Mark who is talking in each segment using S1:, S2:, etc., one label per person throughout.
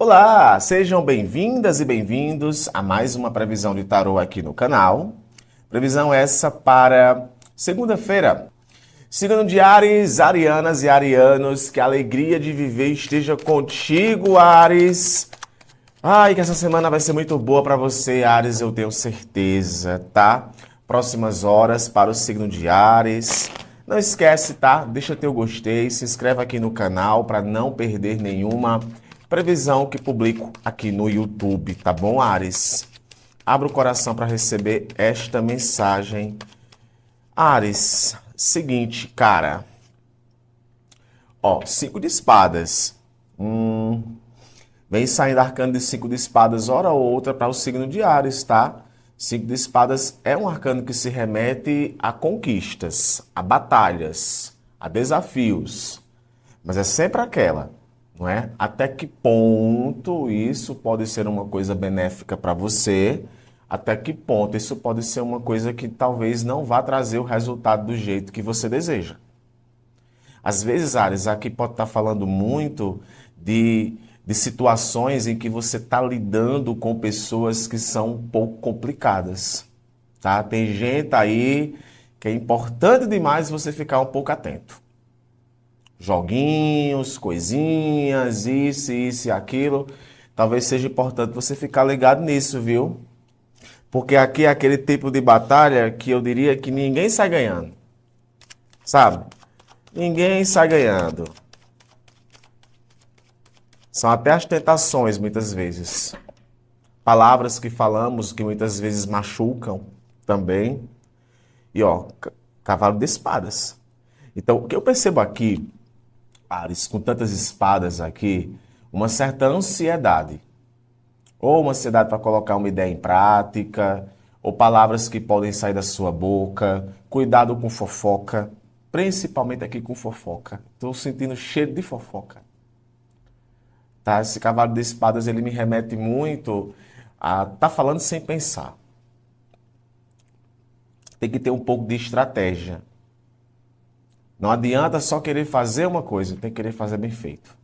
S1: Olá, sejam bem-vindas e bem-vindos a mais uma previsão de tarô aqui no canal. Previsão essa para segunda-feira. Signo de Áries, arianas e arianos, que a alegria de viver esteja contigo, Áries. Ai, que essa semana vai ser muito boa para você, Áries, eu tenho certeza, tá? Próximas horas para o signo de Áries. Não esquece, tá? Deixa teu gostei, se inscreve aqui no canal para não perder nenhuma previsão que publico aqui no YouTube, tá bom, Áries? Abra o coração para receber esta mensagem. Áries, seguinte, cara. Ó, 5 de espadas. Vem saindo arcano de 5 de espadas, hora ou outra, para o signo de Áries, tá? 5 de espadas é um arcano que se remete a conquistas, a batalhas, a desafios. Mas é sempre aquela, não é? Até que ponto isso pode ser uma coisa benéfica para você? Até que ponto isso pode ser uma coisa que talvez não vá trazer o resultado do jeito que você deseja? Às vezes, Áries, aqui pode estar falando muito de situações em que você está lidando com pessoas que são um pouco complicadas, tá? Tem gente aí que é importante demais você ficar um pouco atento. Joguinhos, coisinhas, isso e aquilo. Talvez seja importante você ficar ligado nisso, viu? Porque aqui é aquele tipo de batalha que eu diria que ninguém sai ganhando. Sabe? Ninguém sai ganhando. São até as tentações, muitas vezes. Palavras que falamos que muitas vezes machucam também. E ó, cavalo de espadas. Então, o que eu percebo aqui, Áries, com tantas espadas aqui, uma certa ansiedade. Ou uma ansiedade para colocar uma ideia em prática, ou palavras que podem sair da sua boca. Cuidado com fofoca. Principalmente aqui com fofoca. Estou sentindo cheiro de fofoca. Tá? Esse cavalo de espadas, ele me remete muito a tá falando sem pensar. Tem que ter um pouco de estratégia. Não adianta só querer fazer uma coisa, tem que querer fazer bem feito.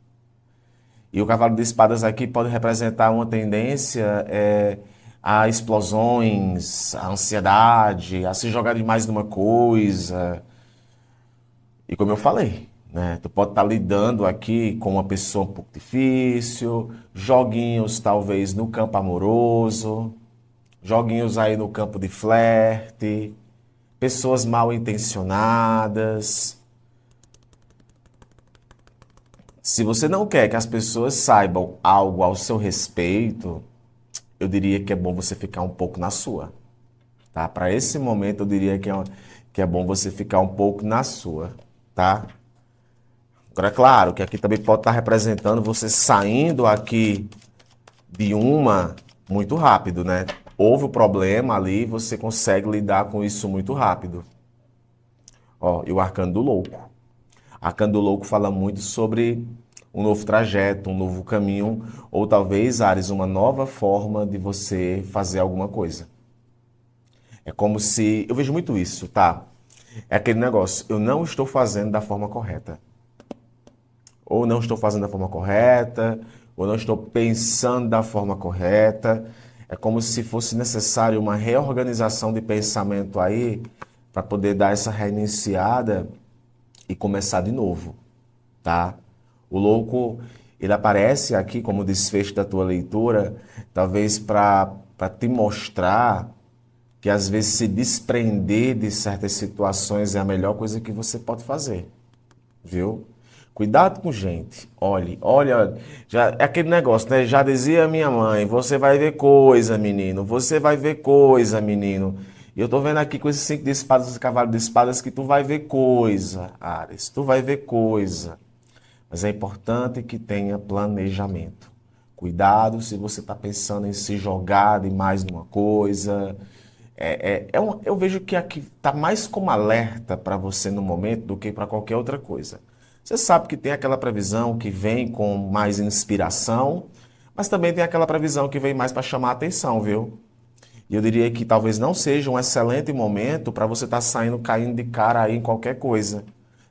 S1: E o cavalo de espadas aqui pode representar uma tendência a explosões, a ansiedade, a se jogar demais numa coisa. E como eu falei, né? Tu pode estar lidando aqui com uma pessoa um pouco difícil, joguinhos talvez no campo amoroso, joguinhos aí no campo de flerte, pessoas mal intencionadas. Se você não quer que as pessoas saibam algo ao seu respeito, eu diria que é bom você ficar um pouco na sua. Tá? Para esse momento, eu diria que é bom você ficar um pouco na sua. Tá? Agora, claro, que aqui também pode estar representando você saindo aqui de uma muito rápido, né? Houve o problema ali, você consegue lidar com isso muito rápido. Ó, e o arcano do louco. Arcano do louco fala muito sobre um novo trajeto, um novo caminho, ou talvez, Áries, uma nova forma de você fazer alguma coisa. É como se... Eu vejo muito isso, tá? É aquele negócio, eu não estou fazendo da forma correta. Ou não estou fazendo da forma correta, ou não estou pensando da forma correta. É como se fosse necessário uma reorganização de pensamento aí para poder dar essa reiniciada e começar de novo, tá? O louco, ele aparece aqui como desfecho da tua leitura, talvez para te mostrar que às vezes se desprender de certas situações é a melhor coisa que você pode fazer, viu? Cuidado com gente. Olha, já é aquele negócio, né? Já dizia minha mãe, você vai ver coisa, menino. Você vai ver coisa, menino. E eu tô vendo aqui com esses 5 de espadas, esse cavalo de espadas, que tu vai ver coisa, Áries. Tu vai ver coisa. Mas é importante que tenha planejamento. Cuidado se você está pensando em se jogar demais numa coisa. Eu vejo que aqui está mais como alerta para você no momento do que para qualquer outra coisa. Você sabe que tem aquela previsão que vem com mais inspiração, mas também tem aquela previsão que vem mais para chamar a atenção, viu? E eu diria que talvez não seja um excelente momento para você estar saindo, caindo de cara aí em qualquer coisa.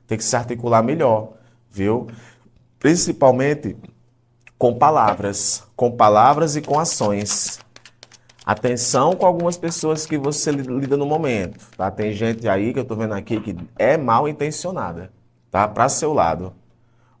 S1: Tem que se articular melhor, viu? Principalmente com palavras e com ações. Atenção com algumas pessoas que você lida no momento, tá? Tem gente aí que eu tô vendo aqui que é mal intencionada, tá? Para seu lado.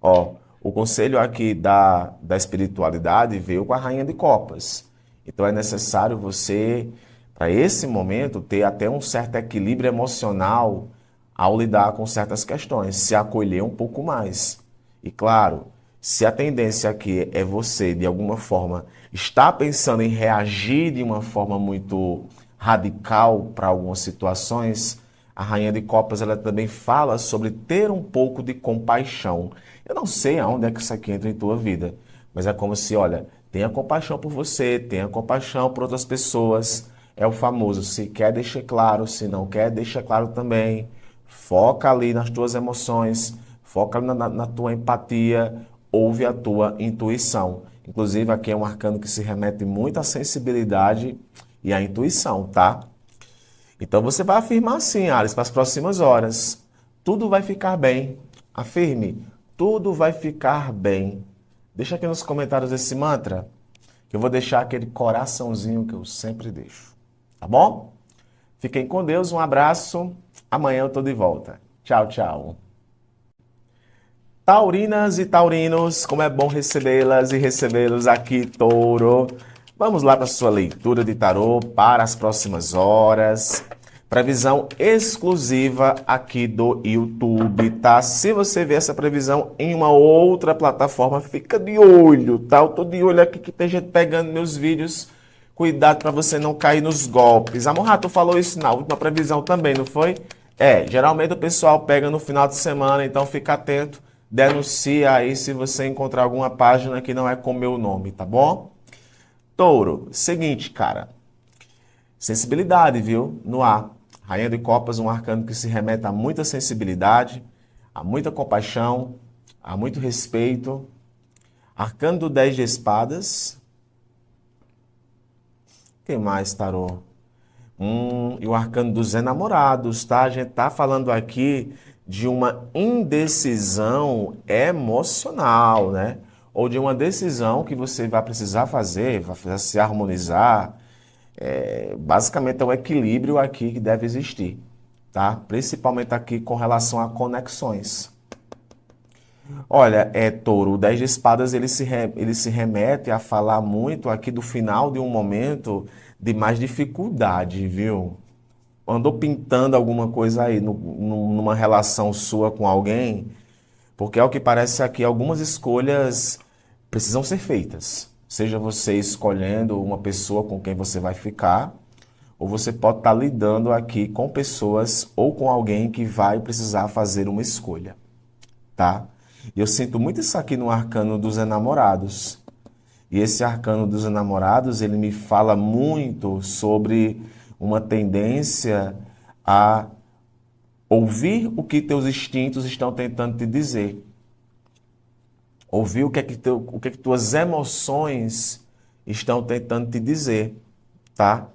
S1: Ó, o conselho aqui da espiritualidade veio com a Rainha de Copas. Então é necessário você, para esse momento, ter até um certo equilíbrio emocional ao lidar com certas questões, se acolher um pouco mais. E claro, se a tendência aqui é você, de alguma forma, estar pensando em reagir de uma forma muito radical para algumas situações, a Rainha de Copas ela também fala sobre ter um pouco de compaixão. Eu não sei aonde é que isso aqui entra em tua vida, mas é como se, olha, tenha compaixão por você, tenha compaixão por outras pessoas. É o famoso, se quer, deixa claro, se não quer, deixa claro também. Foca ali nas tuas emoções, foca na tua empatia, ouve a tua intuição. Inclusive, aqui é um arcano que se remete muito à sensibilidade e à intuição, tá? Então você vai afirmar assim, Alice, para as próximas horas. Tudo vai ficar bem. Afirme, tudo vai ficar bem. Deixa aqui nos comentários esse mantra, que eu vou deixar aquele coraçãozinho que eu sempre deixo. Tá bom? Fiquem com Deus, um abraço. Amanhã eu tô de volta. Tchau, tchau. Taurinas e taurinos, como é bom recebê-las e recebê-los aqui, Touro. Vamos lá para a sua leitura de tarô para as próximas horas. Previsão exclusiva aqui do YouTube, tá? Se você vê essa previsão em uma outra plataforma, fica de olho, tá? Eu tô de olho aqui que tem gente pegando meus vídeos. Cuidado para você não cair nos golpes. Amor, tu falou isso na última previsão também, não foi? Geralmente o pessoal pega no final de semana, então fica atento. Denuncia aí se você encontrar alguma página que não é com meu nome, tá bom? Touro, seguinte, cara. Sensibilidade, viu? No ar. Rainha de Copas, um arcano que se remete a muita sensibilidade, a muita compaixão, a muito respeito. Arcano do 10 de espadas. Quem mais, tarô? E o arcano dos enamorados, tá? A gente tá falando aqui de uma indecisão emocional, né? Ou de uma decisão que você vai precisar fazer, vai precisar se harmonizar. Basicamente é um equilíbrio aqui que deve existir, tá? Principalmente aqui com relação a conexões. Olha, Touro, o 10 de espadas ele se remete a falar muito aqui do final de um momento de mais dificuldade, viu? Andou pintando alguma coisa aí numa relação sua com alguém, porque ao que parece aqui, algumas escolhas precisam ser feitas. Seja você escolhendo uma pessoa com quem você vai ficar, ou você pode estar lidando aqui com pessoas ou com alguém que vai precisar fazer uma escolha, tá? E eu sinto muito isso aqui no arcano dos enamorados. E esse arcano dos enamorados, ele me fala muito sobre uma tendência a ouvir o que teus instintos estão tentando te dizer. Ouvir o que é que tuas emoções estão tentando te dizer, tá?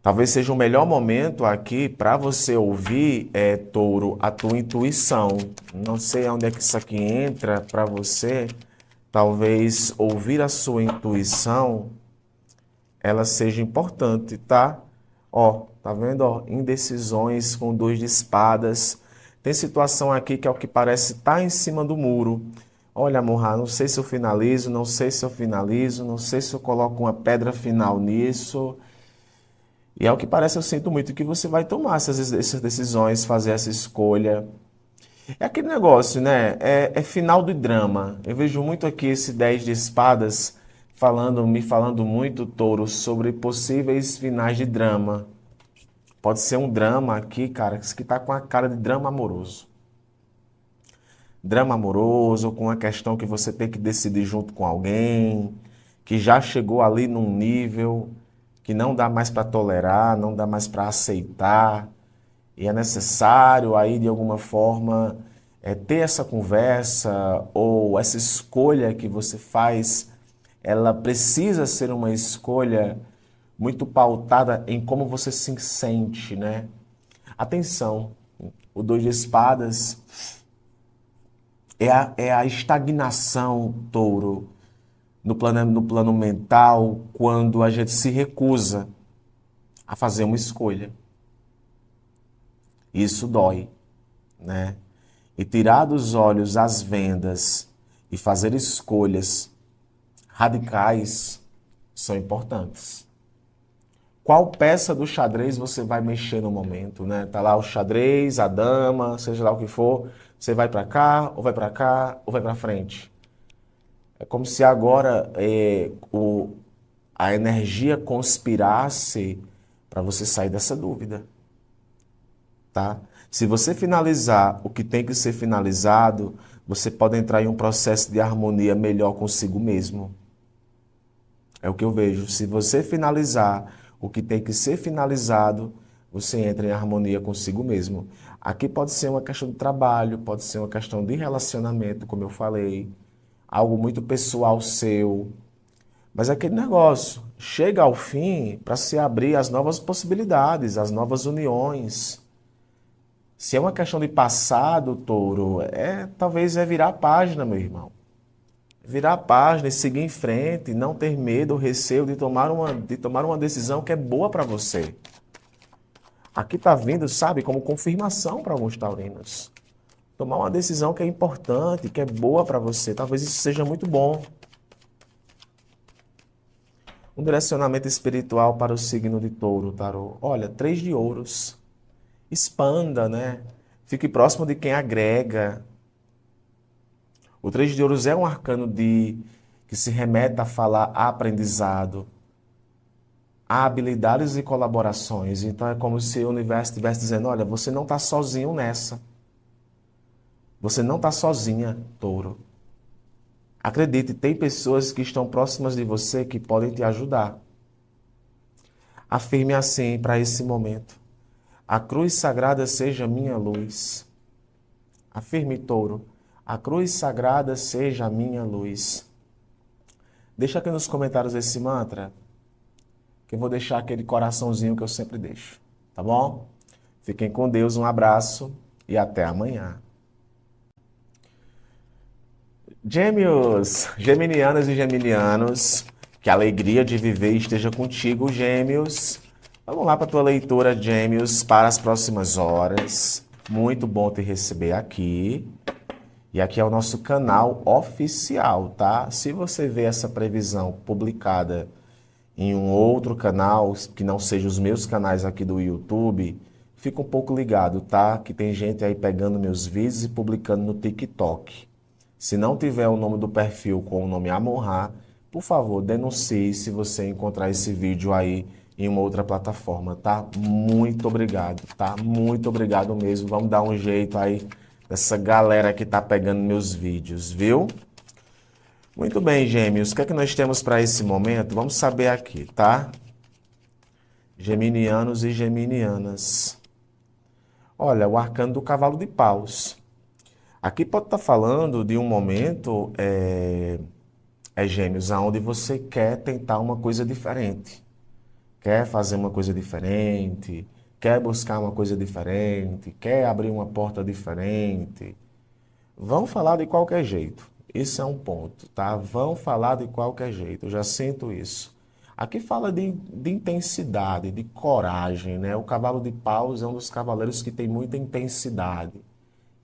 S1: Talvez seja o melhor momento aqui para você ouvir, Touro, a tua intuição. Não sei onde é que isso aqui entra para você. Talvez ouvir a sua intuição, ela seja importante, tá? Ó, tá vendo? Ó, indecisões com 2 de espadas. Tem situação aqui que, ao que parece, tá em cima do muro. Olha, amor, não sei se eu finalizo, não sei se eu finalizo, não sei se eu coloco uma pedra final nisso. E ao que parece, eu sinto muito que você vai tomar essas decisões, fazer essa escolha. É aquele negócio, né? É final do drama. Eu vejo muito aqui esse 10 de espadas me falando muito, Touro, sobre possíveis finais de drama. Pode ser um drama aqui, cara, que tá com a cara de drama amoroso. Drama amoroso, com uma questão que você tem que decidir junto com alguém, que já chegou ali num nível que não dá mais para tolerar, não dá mais para aceitar. E é necessário aí, de alguma forma, ter essa conversa ou essa escolha que você faz, ela precisa ser uma escolha muito pautada em como você se sente, né? Atenção, o 2 de espadas é a estagnação, Touro. no plano mental, quando a gente se recusa a fazer uma escolha. Isso dói, né? E tirar dos olhos as vendas e fazer escolhas radicais são importantes. Qual peça do xadrez você vai mexer no momento, né? Tá lá o xadrez, a dama, seja lá o que for, você vai para cá, ou vai para cá, ou vai para frente. É como se agora a energia conspirasse para você sair dessa dúvida, tá? Se você finalizar o que tem que ser finalizado, você pode entrar em um processo de harmonia melhor consigo mesmo. É o que eu vejo. Se você finalizar o que tem que ser finalizado, você entra em harmonia consigo mesmo. Aqui pode ser uma questão de trabalho, pode ser uma questão de relacionamento, como eu falei, algo muito pessoal seu. Mas é aquele negócio, chega ao fim para se abrir as novas possibilidades, as novas uniões. Se é uma questão de passado, Touro, talvez é virar a página, meu irmão. Virar a página e seguir em frente, não ter medo ou receio de tomar uma decisão que é boa para você. Aqui está vindo, sabe, como confirmação para alguns taurinos. Tomar uma decisão que é importante, que é boa para você. Talvez isso seja muito bom. Um direcionamento espiritual para o signo de Touro, tarô. Olha, 3 de ouros. Expanda, né? Fique próximo de quem agrega. O 3 de ouros é um arcano que se remete a falar a aprendizado, a habilidades e colaborações. Então é como se o universo estivesse dizendo, olha, você não está sozinho nessa. Você não está sozinha, Touro. Acredite, tem pessoas que estão próximas de você que podem te ajudar. Afirme assim para esse momento. A cruz sagrada seja minha luz. Afirme, Touro. A cruz sagrada seja a minha luz. Deixa aqui nos comentários esse mantra, que eu vou deixar aquele coraçãozinho que eu sempre deixo, tá bom? Fiquem com Deus, um abraço e até amanhã. Gêmeos, geminianas e geminianos, que a alegria de viver esteja contigo, Gêmeos. Vamos lá para a tua leitura, Gêmeos, para as próximas horas. Muito bom te receber aqui. E aqui é o nosso canal oficial, tá? Se você vê essa previsão publicada em um outro canal, que não seja os meus canais aqui do YouTube, fica um pouco ligado, tá? Que tem gente aí pegando meus vídeos e publicando no TikTok. Se não tiver o nome do perfil com o nome Amon-Ra, por favor, denuncie se você encontrar esse vídeo aí em uma outra plataforma, tá? Muito obrigado, tá? Muito obrigado mesmo. Vamos dar um jeito aí dessa galera que tá pegando meus vídeos, viu? Muito bem, Gêmeos. O que é que nós temos para esse momento? Vamos saber aqui, tá? Geminianos e geminianas. Olha, o arcano do cavalo de paus. Aqui pode estar falando de um momento, Gêmeos, onde você quer tentar uma coisa diferente. Quer fazer uma coisa diferente, quer buscar uma coisa diferente, quer abrir uma porta diferente. Vão falar de qualquer jeito. Esse é um ponto, tá? Vão falar de qualquer jeito. Eu já sinto isso. Aqui fala de intensidade, de coragem, né? O cavalo de paus é um dos cavaleiros que tem muita intensidade.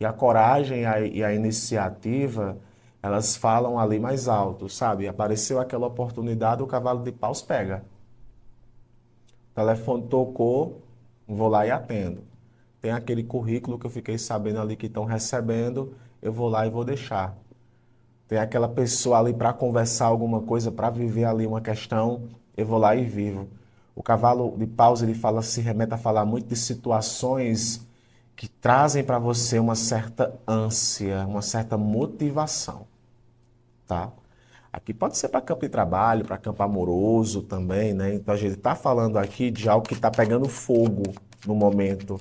S1: E a coragem e a iniciativa, elas falam ali mais alto, sabe? Apareceu aquela oportunidade, o cavalo de paus pega. O telefone tocou, vou lá e atendo. Tem aquele currículo que eu fiquei sabendo ali que estão recebendo, eu vou lá e vou deixar. Tem aquela pessoa ali para conversar alguma coisa, para viver ali uma questão, eu vou lá e vivo. O cavalo de paus, ele fala, se remete a falar muito de situações que trazem para você uma certa ânsia, uma certa motivação, tá? Aqui pode ser para campo de trabalho, para campo amoroso também, né? Então a gente está falando aqui de algo que está pegando fogo no momento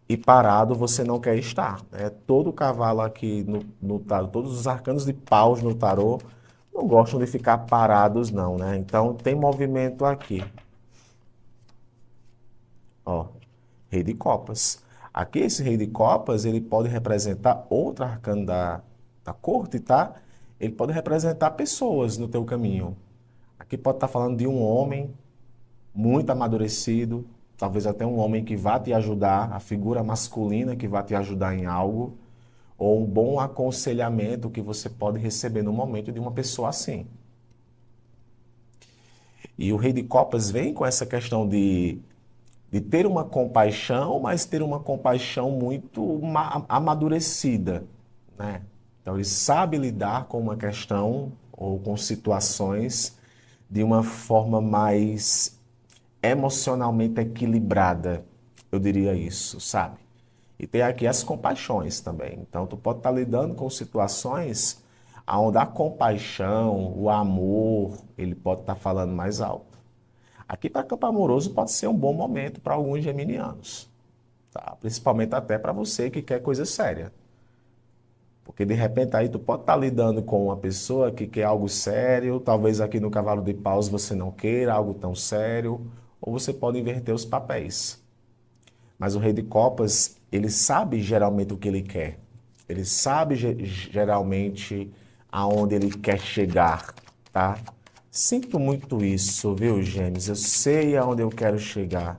S1: e parado você não quer estar, né? Todo cavalo aqui no tarô, todos os arcanos de paus no tarô não gostam de ficar parados não, né? Então tem movimento aqui. Ó, Rei de Copas. Aqui esse Rei de Copas, ele pode representar outro arcano da corte, tá? ele pode representar pessoas no teu caminho. Aqui pode estar falando de um homem muito amadurecido, talvez até um homem que vá te ajudar, a figura masculina que vai te ajudar em algo, ou um bom aconselhamento que você pode receber no momento de uma pessoa assim. E o Rei de Copas vem com essa questão de ter uma compaixão, mas ter uma compaixão muito amadurecida, né? Então ele sabe lidar com uma questão ou com situações de uma forma mais emocionalmente equilibrada, eu diria isso, sabe? E tem aqui as compaixões também. Então tu pode estar lidando com situações onde a compaixão, o amor, ele pode estar falando mais alto. Aqui para campo amoroso pode ser um bom momento para alguns geminianos, tá? Principalmente até para você que quer coisa séria. Porque de repente aí tu pode estar lidando com uma pessoa que quer algo sério, talvez aqui no Cavalo de Paus você não queira algo tão sério, ou você pode inverter os papéis. Mas o Rei de Copas, ele sabe geralmente o que ele quer. Ele sabe geralmente aonde ele quer chegar, tá? Sinto muito isso, viu, Gêmeos? Eu sei aonde eu quero chegar.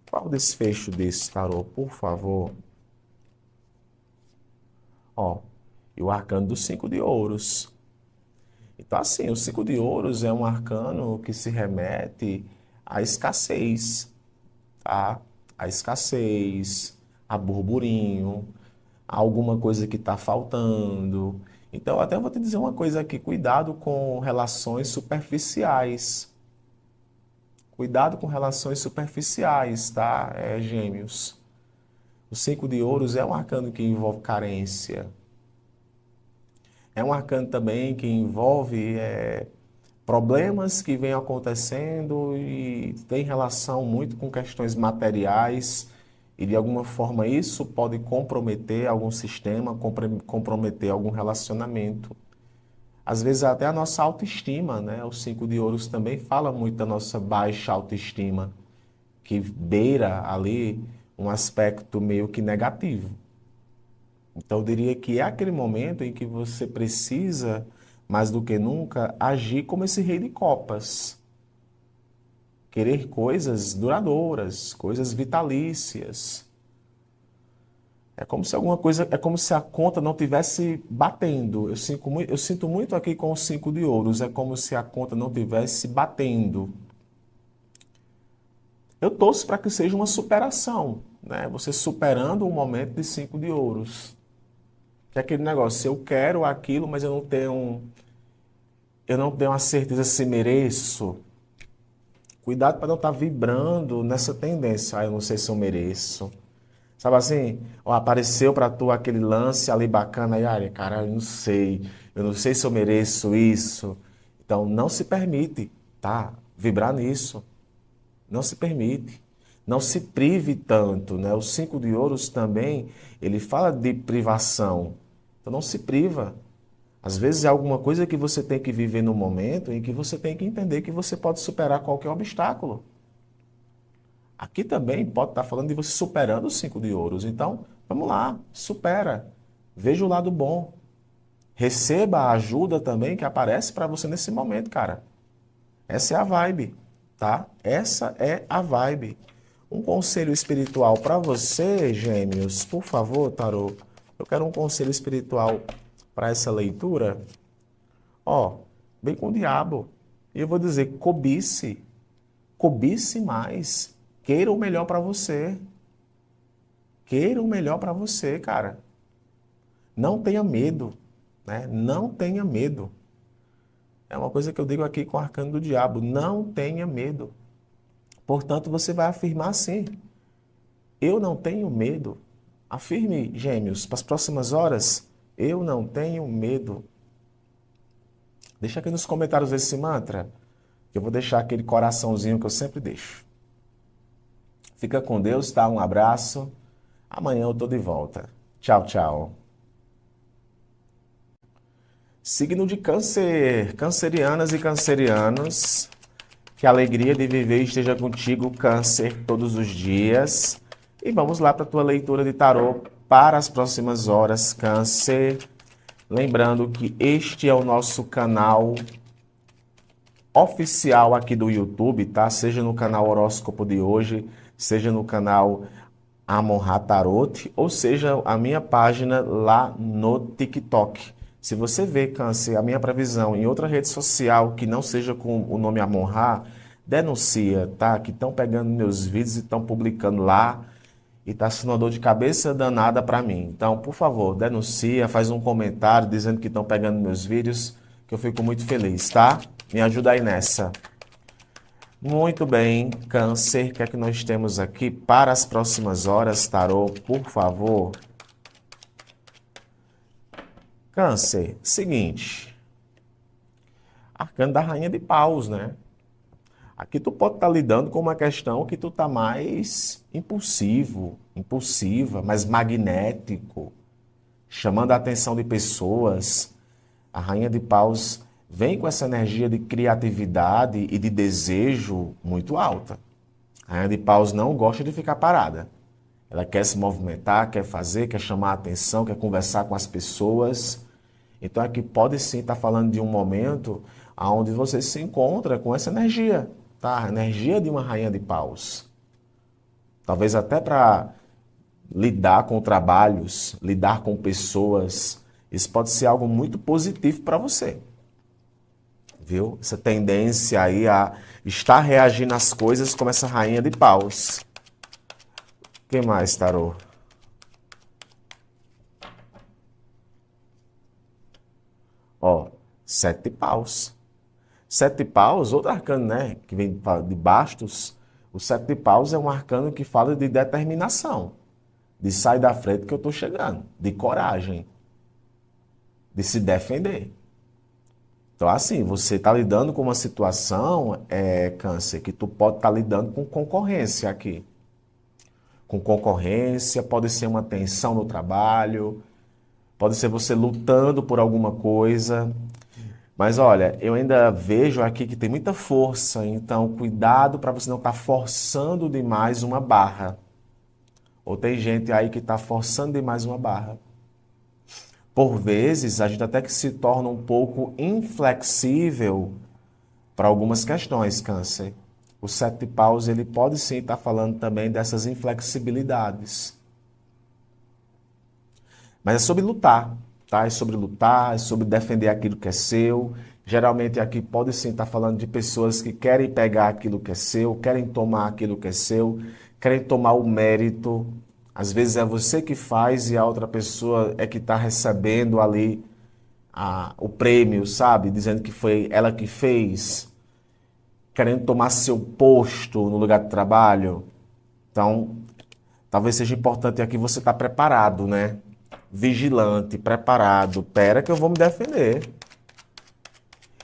S1: Qual o desfecho desse, tarô, por favor? Ó, e o arcano do 5 de ouros. Então, assim, o 5 de ouros é um arcano que se remete à escassez, tá? A escassez, a burburinho, a alguma coisa que está faltando. Então, até vou te dizer uma coisa aqui, cuidado com relações superficiais. Cuidado com relações superficiais, tá, Gêmeos? O 5 de ouros é um arcano que envolve carência. É um arcano também que envolve problemas que vêm acontecendo e tem relação muito com questões materiais e de alguma forma isso pode comprometer algum sistema, comprometer algum relacionamento. Às vezes até a nossa autoestima, né? O 5 de ouros também fala muito da nossa baixa autoestima, que beira ali um aspecto meio que negativo. Então eu diria que é aquele momento em que você precisa, mais do que nunca, agir como esse Rei de Copas. Querer coisas duradouras, coisas vitalícias. É como se alguma coisa, é como se a conta não tivesse batendo. Eu sinto muito aqui com o 5 de ouros, é como se a conta não tivesse batendo. Eu torço para que seja uma superação, né? Você superando um momento de 5 de ouros. Que é aquele negócio, eu quero aquilo, mas eu não tenho a certeza se mereço. Cuidado para não estar vibrando nessa tendência. Eu não sei se eu mereço. Sabe assim, ó, apareceu para tu aquele lance ali bacana, e cara, eu não sei se eu mereço isso. Então, não se permite, tá? Vibrar nisso. Não se permite. Não se prive tanto, né? O 5 de ouros também, ele fala de privação. Então, não se priva. Às vezes é alguma coisa que você tem que viver no momento em que você tem que entender que você pode superar qualquer obstáculo. Aqui também pode estar falando de você superando os 5 de ouros. Então, vamos lá, supera. Veja o lado bom. Receba a ajuda também que aparece para você nesse momento, cara. Essa é a vibe, tá? Essa é a vibe. Um conselho espiritual para você, Gêmeos, por favor, tarô. Eu quero um conselho espiritual para essa leitura. Ó, vem com o diabo. E eu vou dizer, cobice. Cobice mais. Queira o melhor para você. Queira o melhor para você, cara. Não tenha medo, né? Não tenha medo. É uma coisa que eu digo aqui com o arcano do diabo. Não tenha medo. Portanto, você vai afirmar assim. Eu não tenho medo. Afirme, Gêmeos, para as próximas horas. Eu não tenho medo. Deixa aqui nos comentários esse mantra. Que eu vou deixar aquele coraçãozinho que eu sempre deixo. Fica com Deus, tá? Um abraço. Amanhã eu tô de volta. Tchau, tchau. Signo de Câncer, cancerianas e cancerianos. Que a alegria de viver esteja contigo, Câncer, todos os dias. E vamos lá para a tua leitura de tarô para as próximas horas, Câncer. Lembrando que este é o nosso canal oficial aqui do YouTube, tá? Seja no canal Horóscopo de Hoje, seja no canal Amon-Ra Tarot, ou seja, a minha página lá no TikTok. Se você vê, Câncer, a minha previsão em outra rede social que não seja com o nome Amon-Ra, denuncia, tá? Que estão pegando meus vídeos e estão publicando lá e está sendo uma dor de cabeça danada para mim. Então, por favor, denuncia, faz um comentário dizendo que estão pegando meus vídeos, que eu fico muito feliz, tá? Me ajuda aí nessa. Muito bem, Câncer, o que é que nós temos aqui para as próximas horas, tarô, por favor? Câncer, seguinte, arcano da Rainha de Paus, né? Aqui tu pode estar lidando com uma questão que tu tá mais impulsivo, impulsiva, mais magnético, chamando a atenção de pessoas. A Rainha de Paus vem com essa energia de criatividade e de desejo muito alta. A Rainha de Paus não gosta de ficar parada. Ela quer se movimentar, quer fazer, quer chamar a atenção, quer conversar com as pessoas. Então aqui pode sim estar falando de um momento onde você se encontra com essa energia, tá? A energia de uma Rainha de Paus. Talvez até para lidar com trabalhos, lidar com pessoas. Isso pode ser algo muito positivo para você. Viu? Essa tendência aí a estar reagindo às coisas como essa Rainha de Paus. O que mais, tarô? Ó, 7 paus. 7 paus, outro arcano, né? Que vem de bastos. O 7 paus é um arcano que fala de determinação. De sair da frente que eu tô chegando. De coragem. De se defender. Então, assim, você está lidando com uma situação, Câncer, que tu pode estar lidando com concorrência aqui. Com concorrência, pode ser uma tensão no trabalho, pode ser você lutando por alguma coisa. Mas olha, eu ainda vejo aqui que tem muita força, então cuidado para você não estar forçando demais uma barra. Ou tem gente aí que está forçando demais uma barra. Por vezes, a gente até que se torna um pouco inflexível para algumas questões, Câncer. O 7 de paus, ele pode sim estar falando também dessas inflexibilidades. Mas é sobre lutar, tá? É sobre lutar, é sobre defender aquilo que é seu. Geralmente aqui pode sim estar falando de pessoas que querem pegar aquilo que é seu, querem tomar aquilo que é seu, querem tomar o mérito. Às vezes é você que faz e a outra pessoa é que está recebendo ali o prêmio, sabe? Dizendo que foi ela que fez, querendo tomar seu posto no lugar de trabalho. Então, talvez seja importante aqui você estar preparado, né? Vigilante, preparado. Pera que eu vou me defender.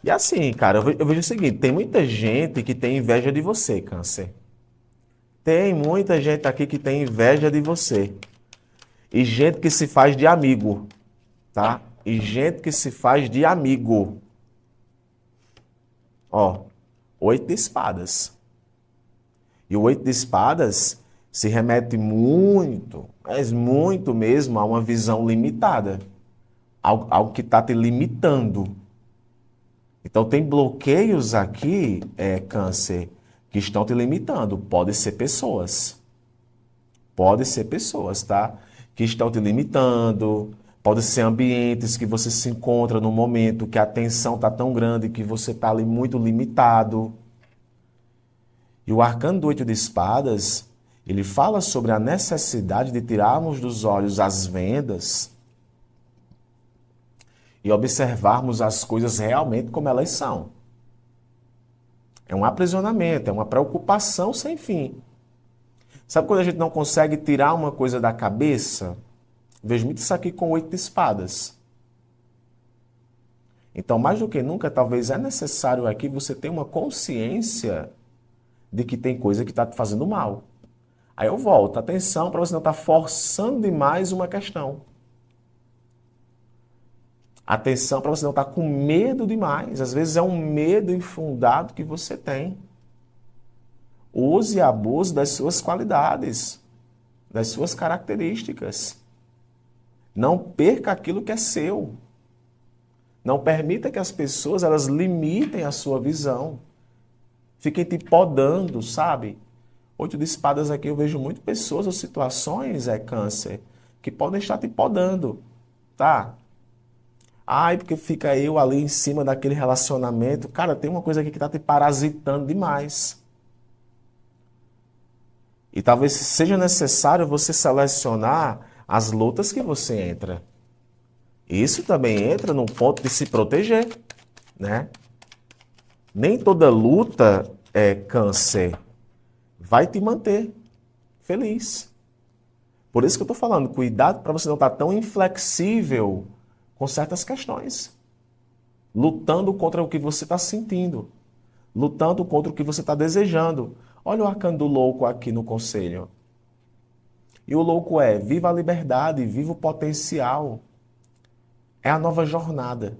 S1: E assim, cara, eu vejo o seguinte, tem muita gente que tem inveja de você, Câncer. Tem muita gente aqui que tem inveja de você. E gente que se faz de amigo, tá? E gente que se faz de amigo. Ó, 8 de espadas. E o 8 de espadas se remete muito, mas muito mesmo, a uma visão limitada. Algo que está te limitando. Então tem bloqueios aqui, Câncer, que estão te limitando. Pode ser pessoas. Pode ser pessoas, tá? Que estão te limitando. Pode ser ambientes que você se encontra no momento que a tensão está tão grande que você está ali muito limitado. E o arcano do 8 de espadas, ele fala sobre a necessidade de tirarmos dos olhos as vendas e observarmos as coisas realmente como elas são. É um aprisionamento, é uma preocupação sem fim. Sabe quando a gente não consegue tirar uma coisa da cabeça? Vejo muito isso aqui com o 8 de espadas. Então, mais do que nunca, talvez é necessário aqui você ter uma consciência de que tem coisa que está te fazendo mal. Aí eu volto, atenção para você não estar forçando demais uma questão. Atenção para você não estar com medo demais. Às vezes é um medo infundado que você tem. Use e abuse das suas qualidades, das suas características. Não perca aquilo que é seu. Não permita que as pessoas elas limitem a sua visão. Fiquem te podando, sabe? 8 de espadas aqui eu vejo muito pessoas ou situações, câncer, que podem estar te podando, tá? Ai, porque fica eu ali em cima daquele relacionamento. Cara, tem uma coisa aqui que está te parasitando demais. E talvez seja necessário você selecionar as lutas que você entra. Isso também entra num ponto de se proteger, né? Nem toda luta câncer vai te manter feliz. Por isso que eu estou falando, cuidado para você não estar tão inflexível com certas questões. Lutando contra o que você está sentindo. Lutando contra o que você está desejando. Olha o arcano do louco aqui no conselho. E o louco é, viva a liberdade, viva o potencial. É a nova jornada.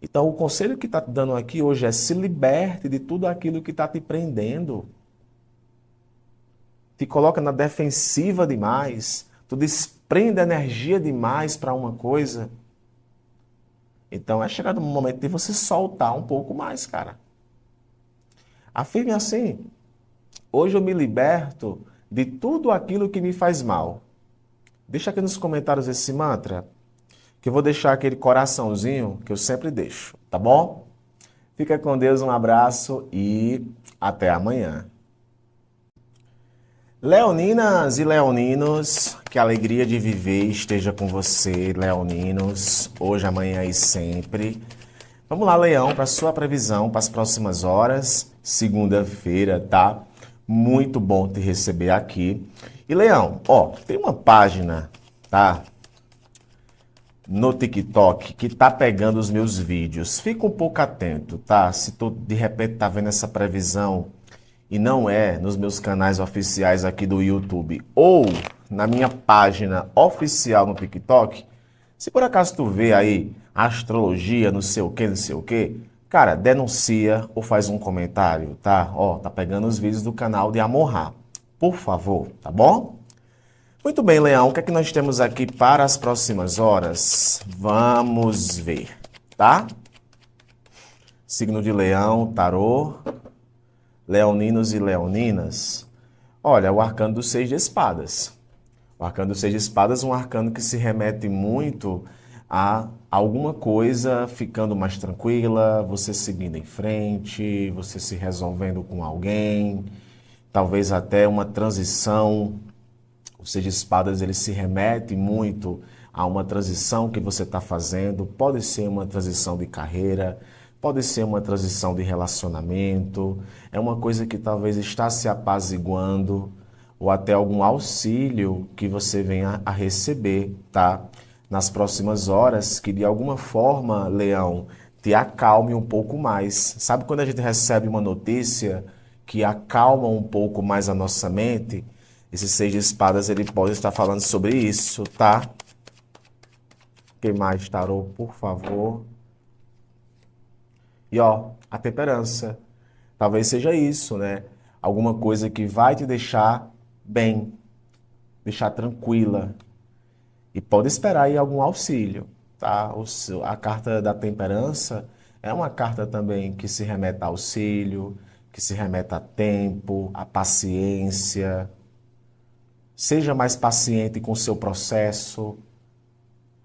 S1: Então, o conselho que está te dando aqui hoje é se liberte de tudo aquilo que está te prendendo. Te coloca na defensiva demais. Tu desprende energia demais para uma coisa. Então, é chegado o momento de você soltar um pouco mais, cara. Afirme assim, hoje eu me liberto de tudo aquilo que me faz mal. Deixa aqui nos comentários esse mantra, que eu vou deixar aquele coraçãozinho que eu sempre deixo, tá bom? Fica com Deus, um abraço e até amanhã. Leoninas e leoninos, que a alegria de viver esteja com você, leoninos, hoje, amanhã e sempre. Vamos lá, Leão, para a sua previsão para as próximas horas, segunda-feira, tá? Muito bom te receber aqui. E, Leão, ó, tem uma página, tá? No TikTok que tá pegando os meus vídeos. Fica um pouco atento, tá? Se tu de repente tá vendo essa previsão e não é nos meus canais oficiais aqui do YouTube ou na minha página oficial no TikTok, se por acaso tu vê aí astrologia, não sei o que, cara, denuncia ou faz um comentário, tá? Ó, tá pegando os vídeos do canal de Amorrá. Por favor, tá bom? Muito bem, Leão, o que é que nós temos aqui para as próximas horas? Vamos ver, tá? Signo de Leão, tarô, leoninos e leoninas. Olha, o arcano dos 6 de espadas. O arcano dos 6 de espadas é um arcano que se remete muito a alguma coisa ficando mais tranquila, você seguindo em frente, você se resolvendo com alguém, talvez até uma transição. O 6 de espadas ele se remete muito a uma transição que você está fazendo. Pode ser uma transição de carreira, pode ser uma transição de relacionamento. É uma coisa que talvez está se apaziguando ou até algum auxílio que você venha a receber, tá? Nas próximas horas, que de alguma forma, Leão, te acalme um pouco mais. Sabe quando a gente recebe uma notícia que acalma um pouco mais a nossa mente? Esse 6 de espadas, ele pode estar falando sobre isso, tá? Quem mais, tarô, por favor? E ó, a temperança. Talvez seja isso, né? Alguma coisa que vai te deixar bem, deixar tranquila. E pode esperar aí algum auxílio, tá? A carta da temperança é uma carta também que se remete a auxílio, que se remete a tempo, a paciência. Seja mais paciente com o seu processo.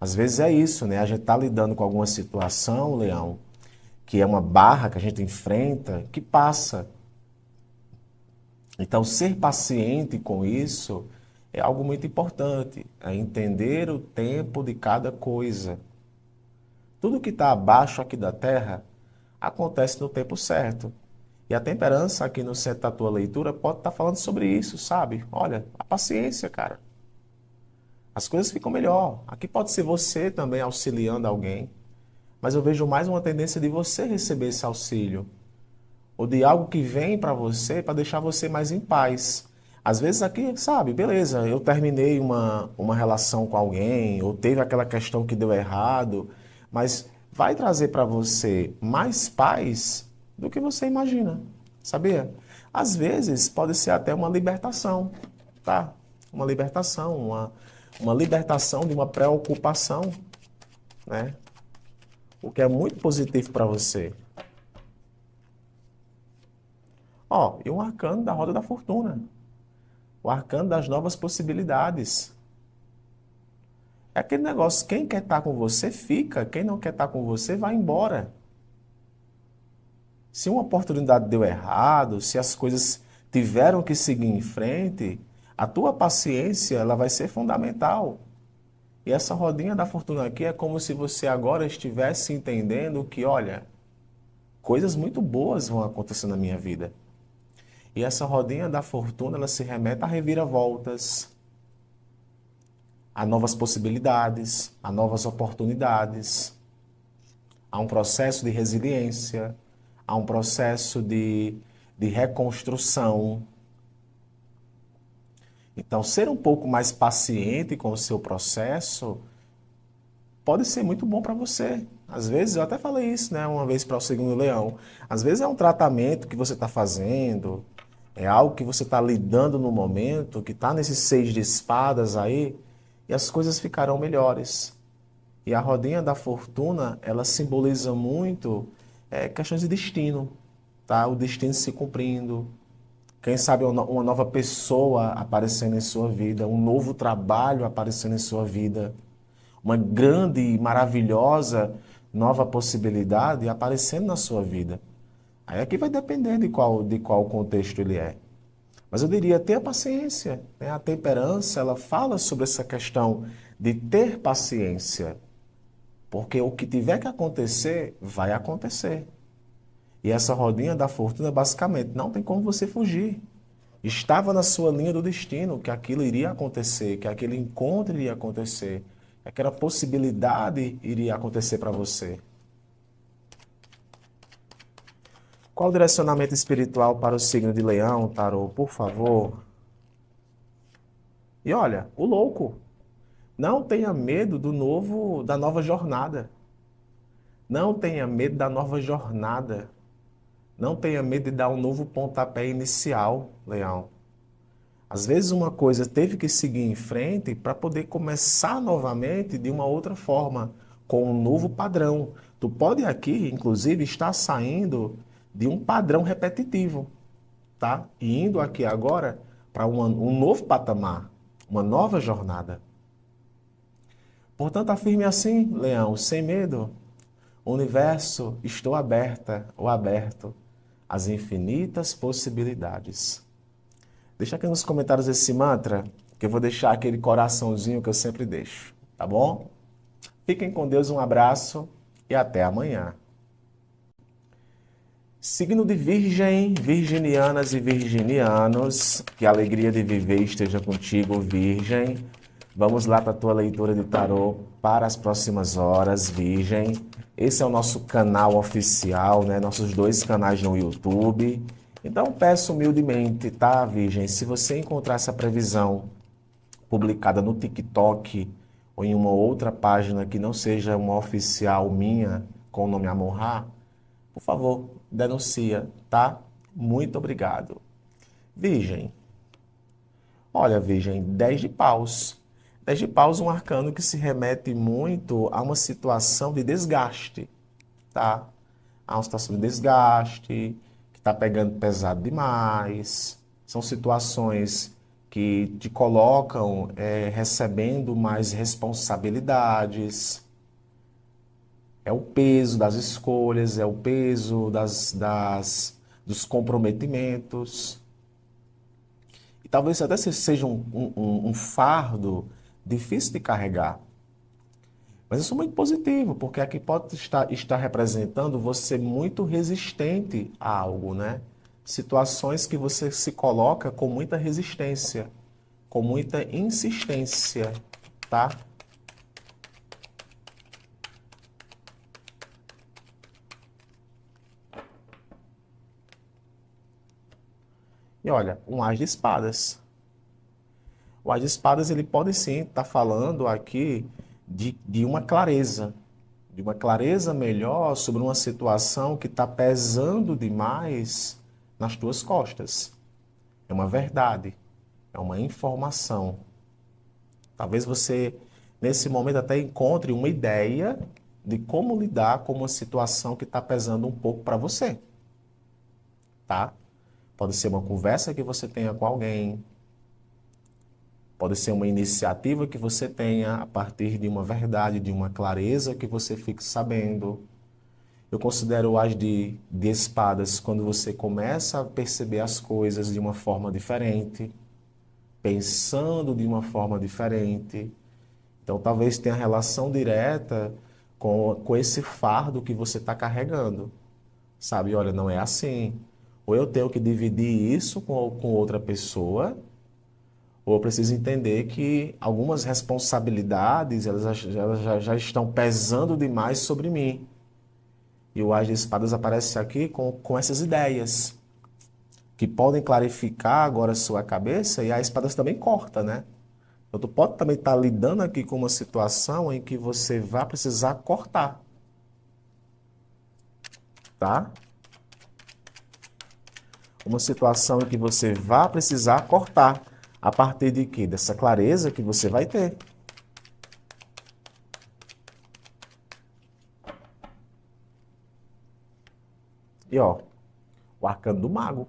S1: Às vezes é isso, né? A gente está lidando com alguma situação, Leão, que é uma barra que a gente enfrenta, que passa. Então, ser paciente com isso é algo muito importante. É entender o tempo de cada coisa. Tudo que está abaixo aqui da Terra acontece no tempo certo. E a temperança aqui no centro da tua leitura pode estar falando sobre isso, sabe? Olha, a paciência, cara. As coisas ficam melhor. Aqui pode ser você também auxiliando alguém, mas eu vejo mais uma tendência de você receber esse auxílio, ou de algo que vem para você para deixar você mais em paz. Às vezes aqui, sabe, beleza, eu terminei uma relação com alguém, ou teve aquela questão que deu errado, mas vai trazer para você mais paz do que você imagina, sabia? Às vezes pode ser até uma libertação, tá? Uma libertação, uma libertação de uma preocupação, né? o que é muito positivo para você. Ó, e o arcano da roda da fortuna. O arcano das novas possibilidades. É aquele negócio, quem quer estar com você, fica. Quem não quer estar com você, vai embora. Se uma oportunidade deu errado, se as coisas tiveram que seguir em frente, a tua paciência ela vai ser fundamental. E essa rodinha da fortuna aqui é como se você agora estivesse entendendo que, olha, coisas muito boas vão acontecer na minha vida. E essa rodinha da fortuna, ela se remete a reviravoltas, a novas possibilidades, a novas oportunidades, a um processo de resiliência, a um processo de reconstrução. Então, ser um pouco mais paciente com o seu processo pode ser muito bom para você. Às vezes, eu até falei isso, né, uma vez para o segundo leão. Às vezes é um tratamento que você está fazendo, é algo que você está lidando no momento, que está nesses 6 de espadas aí, e as coisas ficarão melhores. E a rodinha da fortuna, ela simboliza muito questões de destino, tá? O destino se cumprindo. Quem sabe uma nova pessoa aparecendo em sua vida, um novo trabalho aparecendo em sua vida, uma grande e maravilhosa nova possibilidade aparecendo na sua vida. Aí aqui vai depender de qual contexto ele é. Mas eu diria, tenha paciência, né? A temperança, ela fala sobre essa questão de ter paciência, porque o que tiver que acontecer, vai acontecer. E essa rodinha da fortuna, basicamente, não tem como você fugir. Estava na sua linha do destino que aquilo iria acontecer, que aquele encontro iria acontecer, que aquela possibilidade iria acontecer para você. Qual o direcionamento espiritual para o signo de Leão, Tarô, por favor? E olha, o louco, não tenha medo da nova jornada. Não tenha medo da nova jornada. Não tenha medo de dar um novo pontapé inicial, Leão. Às vezes uma coisa teve que seguir em frente para poder começar novamente de uma outra forma, com um novo padrão. Tu pode aqui, inclusive, estar saindo de um padrão repetitivo, tá? E indo aqui agora para um novo patamar, uma nova jornada. Portanto, afirme assim, Leão, sem medo. Universo, estou aberta ou aberto às infinitas possibilidades. Deixa aqui nos comentários esse mantra, que eu vou deixar aquele coraçãozinho que eu sempre deixo, tá bom? Fiquem com Deus, um abraço e até amanhã. Signo de Virgem, virginianas e virginianos, que a alegria de viver esteja contigo, Virgem. Vamos lá para a tua leitura de tarô para as próximas horas, Virgem. Esse é o nosso canal oficial, né? Nossos 2 canais no YouTube. Então peço humildemente, tá, Virgem? Se você encontrar essa previsão publicada no TikTok ou em uma outra página que não seja uma oficial minha, com o nome Amon-Ra, por favor, denuncia, tá? Muito obrigado. Virgem. Olha, Virgem, 10 de paus. 10 de paus é um arcano que se remete muito a uma situação de desgaste, tá? A uma situação de desgaste, que está pegando pesado demais. São situações que te colocam recebendo mais responsabilidades. É o peso das escolhas, é o peso dos comprometimentos. E talvez até seja um fardo difícil de carregar. Mas eu sou muito positivo, porque aqui pode estar representando você muito resistente a algo, né? Situações que você se coloca com muita resistência, com muita insistência, tá? E olha, um As de Espadas. O As de Espadas, ele pode sim estar falando aqui de uma clareza melhor sobre uma situação que está pesando demais nas tuas costas. É uma verdade, é uma informação. Talvez você, nesse momento, até encontre uma ideia de como lidar com uma situação que está pesando um pouco para você, tá? Pode ser uma conversa que você tenha com alguém, pode ser uma iniciativa que você tenha a partir de uma verdade, de uma clareza que você fique sabendo. Eu considero o as de espadas quando você começa a perceber as coisas de uma forma diferente, pensando de uma forma diferente. Então, talvez tenha relação direta com esse fardo que você está carregando. Sabe, olha, não é assim. Ou eu tenho que dividir isso com outra pessoa, ou eu preciso entender que algumas responsabilidades elas já estão pesando demais sobre mim. E o As de Espadas aparece aqui com essas ideias, que podem clarificar agora a sua cabeça, e a Espadas também corta, né? Então, tu pode também estar lidando aqui com uma situação em que você vai precisar cortar, tá? Uma situação em que você vai precisar cortar. A partir de quê? Dessa clareza que você vai ter. E ó, o arcano do mago.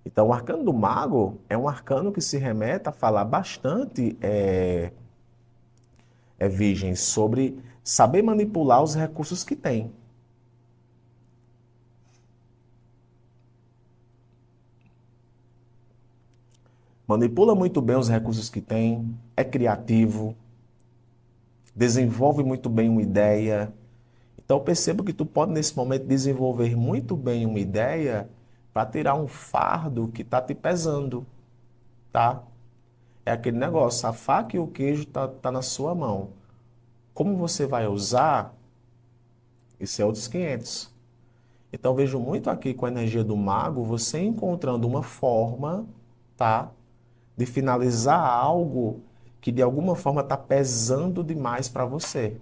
S1: Então, o arcano do mago é um arcano que se remete a falar bastante, Virgem, sobre saber manipular os recursos que tem. Manipula muito bem os recursos que tem, é criativo, desenvolve muito bem uma ideia. Então, perceba que tu pode, nesse momento, desenvolver muito bem uma ideia para tirar um fardo que está te pesando, tá? É aquele negócio, a faca e o queijo tá na sua mão. Como você vai usar, isso é outros 500. Então, vejo muito aqui com a energia do mago, você encontrando uma forma, tá? De finalizar algo que de alguma forma está pesando demais para você.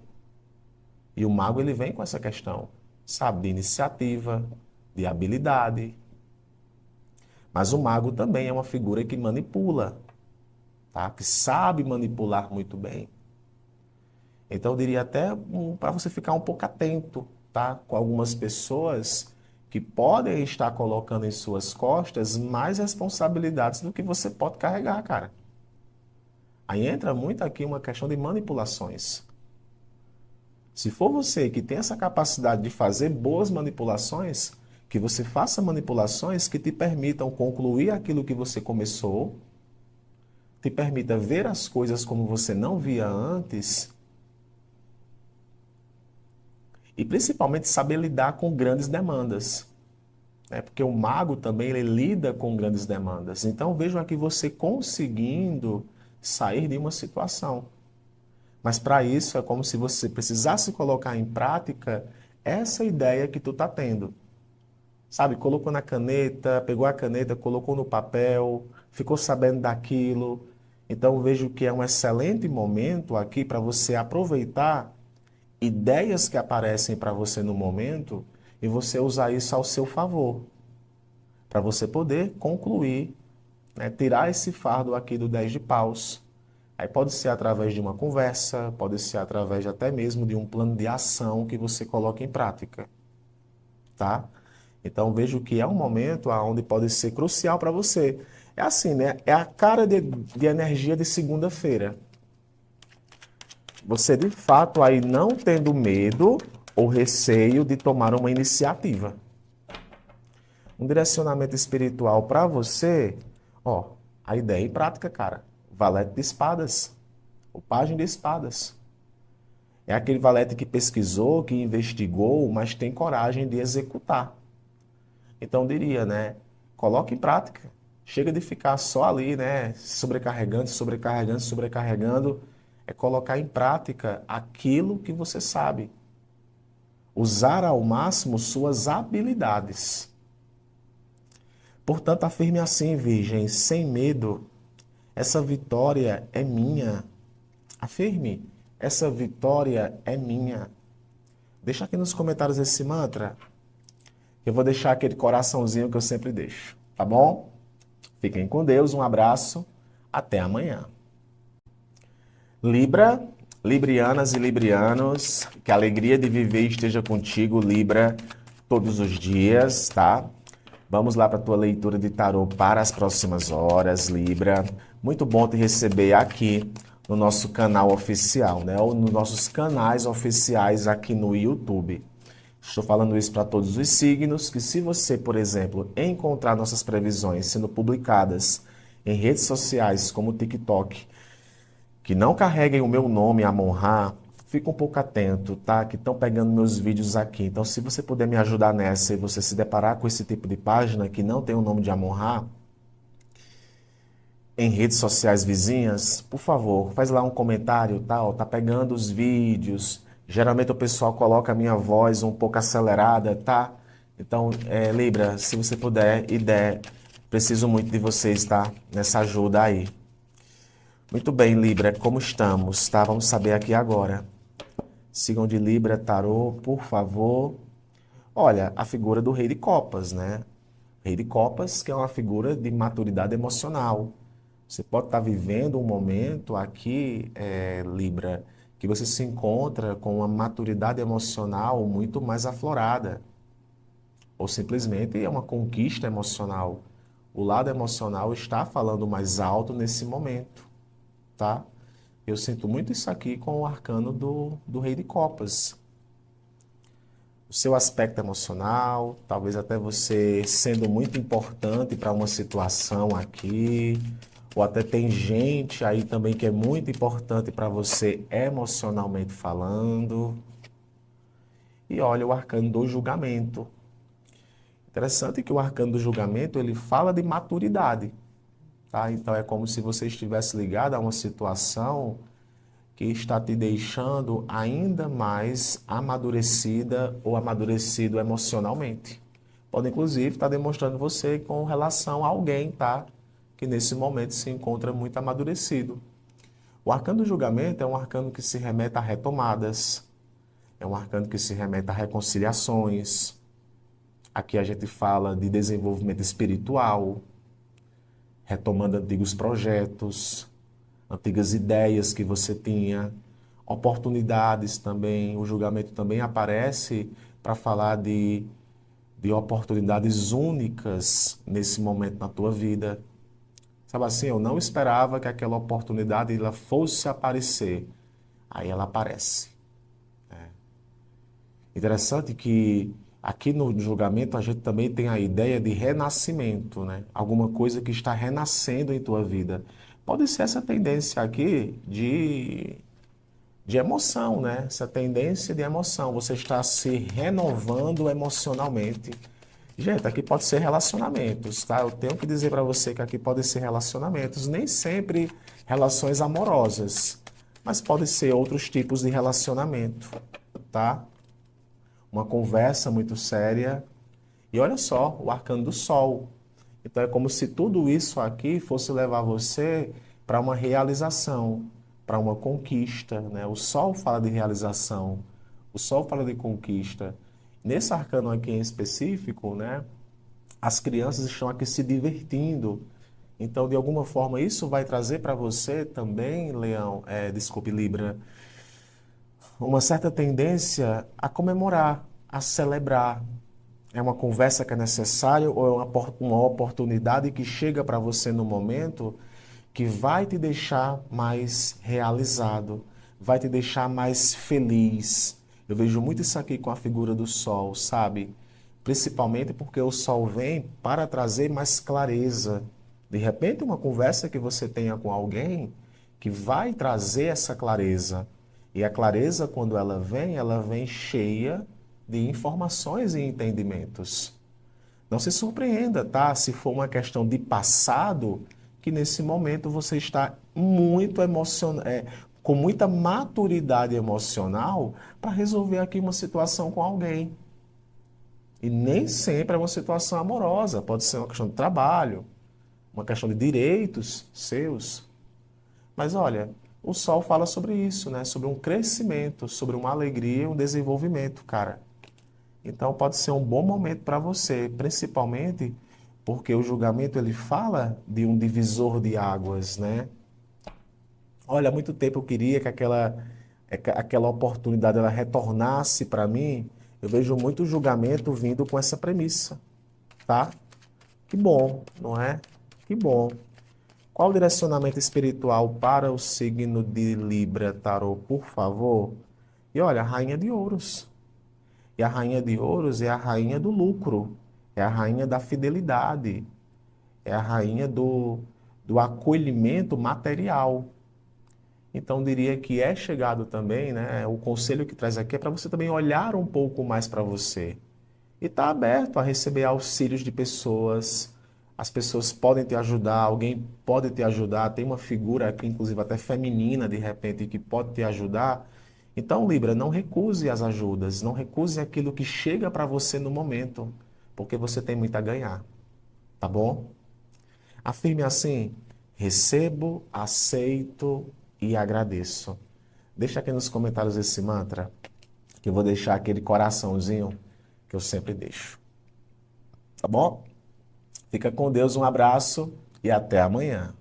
S1: E o mago ele vem com essa questão, sabe, de iniciativa, de habilidade. Mas o mago também é uma figura que manipula, tá? Que sabe manipular muito bem. Então eu diria até para você ficar um pouco atento, tá? Com algumas pessoas que podem estar colocando em suas costas mais responsabilidades do que você pode carregar, cara. Aí entra muito aqui uma questão de manipulações. Se for você que tem essa capacidade de fazer boas manipulações, que você faça manipulações que te permitam concluir aquilo que você começou, te permita ver as coisas como você não via antes, e principalmente saber lidar com grandes demandas. Né? Porque o mago também ele lida com grandes demandas. Então vejo aqui você conseguindo sair de uma situação. Mas para isso é como se você precisasse colocar em prática essa ideia que tu está tendo. Sabe, colocou na caneta, pegou a caneta, colocou no papel, ficou sabendo daquilo. Então vejo que é um excelente momento aqui para você aproveitar ideias que aparecem para você no momento e você usar isso ao seu favor, para você poder concluir, né, tirar esse fardo aqui do 10 de paus. Aí pode ser através de uma conversa, pode ser através até mesmo de um plano de ação que você coloca em prática, tá? Então vejo que é um momento onde pode ser crucial para você. É assim, né? É a cara de energia de segunda-feira. Você de fato aí não tendo medo ou receio de tomar uma iniciativa. Um direcionamento espiritual para você, ó, a ideia em prática, cara. Valete de espadas, o pajem de espadas. É aquele valete que pesquisou, que investigou, mas tem coragem de executar. Então diria, né? Coloque em prática. Chega de ficar só ali, né? Sobrecarregando, sobrecarregando, sobrecarregando. É colocar em prática aquilo que você sabe. Usar ao máximo suas habilidades. Portanto, afirme assim, Virgem, sem medo. Essa vitória é minha. Afirme, essa vitória é minha. Deixa aqui nos comentários esse mantra. Eu vou deixar aquele coraçãozinho que eu sempre deixo, tá bom? Fiquem com Deus, um abraço, até amanhã. Libra, Librianas e librianos, que a alegria de viver esteja contigo, Libra, todos os dias, tá? Vamos lá para a tua leitura de tarô para as próximas horas, Libra. Muito bom te receber aqui no nosso canal oficial, né? Ou nos nossos canais oficiais aqui no YouTube. Estou falando isso para todos os signos, que se você, por exemplo, encontrar nossas previsões sendo publicadas em redes sociais como o TikTok, que não carreguem o meu nome, Amon-Ra, fica um pouco atento, tá? Que estão pegando meus vídeos aqui. Então, se você puder me ajudar nessa e você se deparar com esse tipo de página que não tem o nome de Amon-Ra, em redes sociais vizinhas, por favor, faz lá um comentário, tá? Ó, tá pegando os vídeos. Geralmente o pessoal coloca a minha voz um pouco acelerada, tá? Então, Libra, se você puder e der, preciso muito de vocês, tá? Nessa ajuda aí. Muito bem, Libra, como estamos, tá? Vamos saber aqui agora. Sigam de Libra, Tarô, por favor. Olha, a figura do Rei de Copas, né? Rei de Copas, que é uma figura de maturidade emocional. Você pode estar vivendo um momento aqui, Libra, que você se encontra com uma maturidade emocional muito mais aflorada. Ou simplesmente é uma conquista emocional. O lado emocional está falando mais alto nesse momento, tá? Eu sinto muito isso aqui com o arcano do Rei de Copas. O seu aspecto emocional, talvez até você sendo muito importante para uma situação aqui, ou até tem gente aí também que é muito importante para você emocionalmente falando. E olha o arcano do julgamento. Interessante que o arcano do julgamento, ele fala de maturidade, tá? Então é como se você estivesse ligado a uma situação que está te deixando ainda mais amadurecida ou amadurecido emocionalmente. Pode, inclusive, estar demonstrando você com relação a alguém, tá? Que nesse momento se encontra muito amadurecido. O arcano do julgamento é um arcano que se remete a retomadas, é um arcano que se remete a reconciliações. Aqui a gente fala de desenvolvimento espiritual, retomando antigos projetos, antigas ideias que você tinha, oportunidades também. O julgamento também aparece para falar de oportunidades únicas nesse momento na tua vida. Sabe assim, eu não esperava que aquela oportunidade ela fosse aparecer. Aí ela aparece. Interessante que aqui no julgamento a gente também tem a ideia de renascimento, né? Alguma coisa que está renascendo em tua vida. Pode ser essa tendência aqui de emoção, né? Essa tendência de emoção. Você está se renovando emocionalmente. Gente, aqui pode ser relacionamentos, tá? Eu tenho que dizer para você que aqui pode ser relacionamentos, nem sempre relações amorosas, mas pode ser outros tipos de relacionamento, tá? Uma conversa muito séria. E olha só, o arcano do Sol. Então é como se tudo isso aqui fosse levar você para uma realização, para uma conquista, né? O Sol fala de realização, o Sol fala de conquista. Nesse arcano aqui em específico, né? As crianças estão aqui se divertindo. Então, de alguma forma, isso vai trazer para você também, Leão, desculpe, Libra, uma certa tendência a comemorar, a celebrar. É uma conversa que é necessária ou é uma oportunidade que chega para você no momento que vai te deixar mais realizado, vai te deixar mais feliz. Eu vejo muito isso aqui com a figura do Sol, sabe? Principalmente porque o Sol vem para trazer mais clareza. De repente, uma conversa que você tenha com alguém que vai trazer essa clareza. E a clareza, quando ela vem cheia de informações e entendimentos. Não se surpreenda, tá? Se for uma questão de passado, que nesse momento você está muito com muita maturidade emocional para resolver aqui uma situação com alguém. E nem sempre é uma situação amorosa, pode ser uma questão de trabalho, uma questão de direitos seus. Mas olha, o Sol fala sobre isso, né? Sobre um crescimento, sobre uma alegria, um desenvolvimento, cara. Então pode ser um bom momento para você, principalmente porque o julgamento ele fala de um divisor de águas, né? Olha, há muito tempo eu queria que aquela oportunidade ela retornasse para mim, eu vejo muito julgamento vindo com essa premissa, tá? Que bom, não é? Que bom. Qual o direcionamento espiritual para o signo de Libra, Tarô, por favor? E olha, a Rainha de Ouros. E a Rainha de Ouros é a rainha do lucro, é a rainha da fidelidade, é a rainha do acolhimento material. Então, diria que é chegado também, né? O conselho que traz aqui é para você também olhar um pouco mais para você. E estar aberto a receber auxílios de pessoas. As pessoas podem te ajudar, alguém pode te ajudar. Tem uma figura aqui, inclusive até feminina, de repente, que pode te ajudar. Então, Libra, não recuse as ajudas, não recuse aquilo que chega para você no momento, porque você tem muito a ganhar, tá bom? Afirme assim: recebo, aceito e agradeço. Deixa aqui nos comentários esse mantra, que eu vou deixar aquele coraçãozinho que eu sempre deixo. Tá bom? Fica com Deus, um abraço e até amanhã.